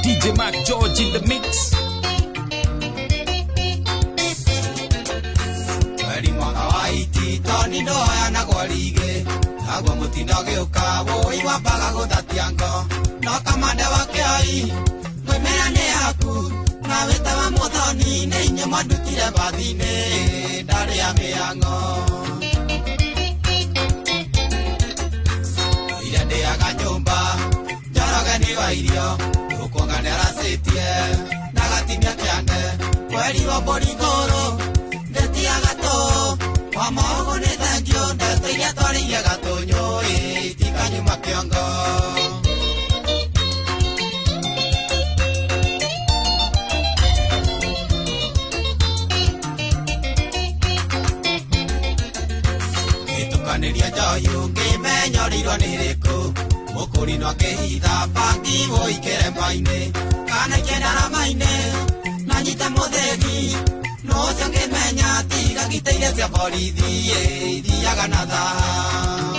[SPEAKER 11] DJ Mac George in the mix.
[SPEAKER 13] agua mutindo gĩũka wũi wambaga gũthatiango no kamande wake ai mwĩmera nĩ yaku na wĩtawa mũthoni nĩ inyuĩ mwandutire bathi-inĩ ndarĩ ya mĩang'o ire ndĩaga nyũmba Njoroge nĩ wa irio ũkuonga nĩ aracĩtie na gatimia kĩande kweri wa mbũri ngũrũ ndĩtiaga tũ wa maũgũ nĩ thengio ndeto iria twarĩire gatũnyũ itikanyuma kĩongo gĩtukanĩria njoyu ngĩmenyorirwo nĩ rĩkũ mũkũri no akĩhitha bangi wũikĩre mba-inĩ kana ikĩndarama-inĩ na nyite mũthĩgi no ũcio ngĩmenya tiga ngitĩire cia borithi ithiaga na thaa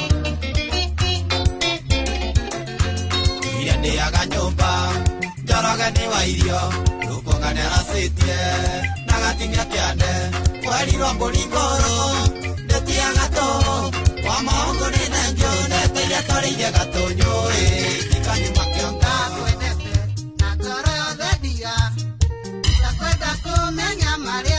[SPEAKER 13] ire ndĩaga nyũmba Njoroge nĩ wa irio rũkuonga nĩ aracĩtie na gatimia kĩande kwerirwo mbũri ngũrũ ndĩtiaga tũ wa maũgũ nĩ thengio ndeto iria twarĩire gatũnyũ tikanyuma kĩongo
[SPEAKER 14] na ngoro yothe ndia ndakwenda kũmenya marĩ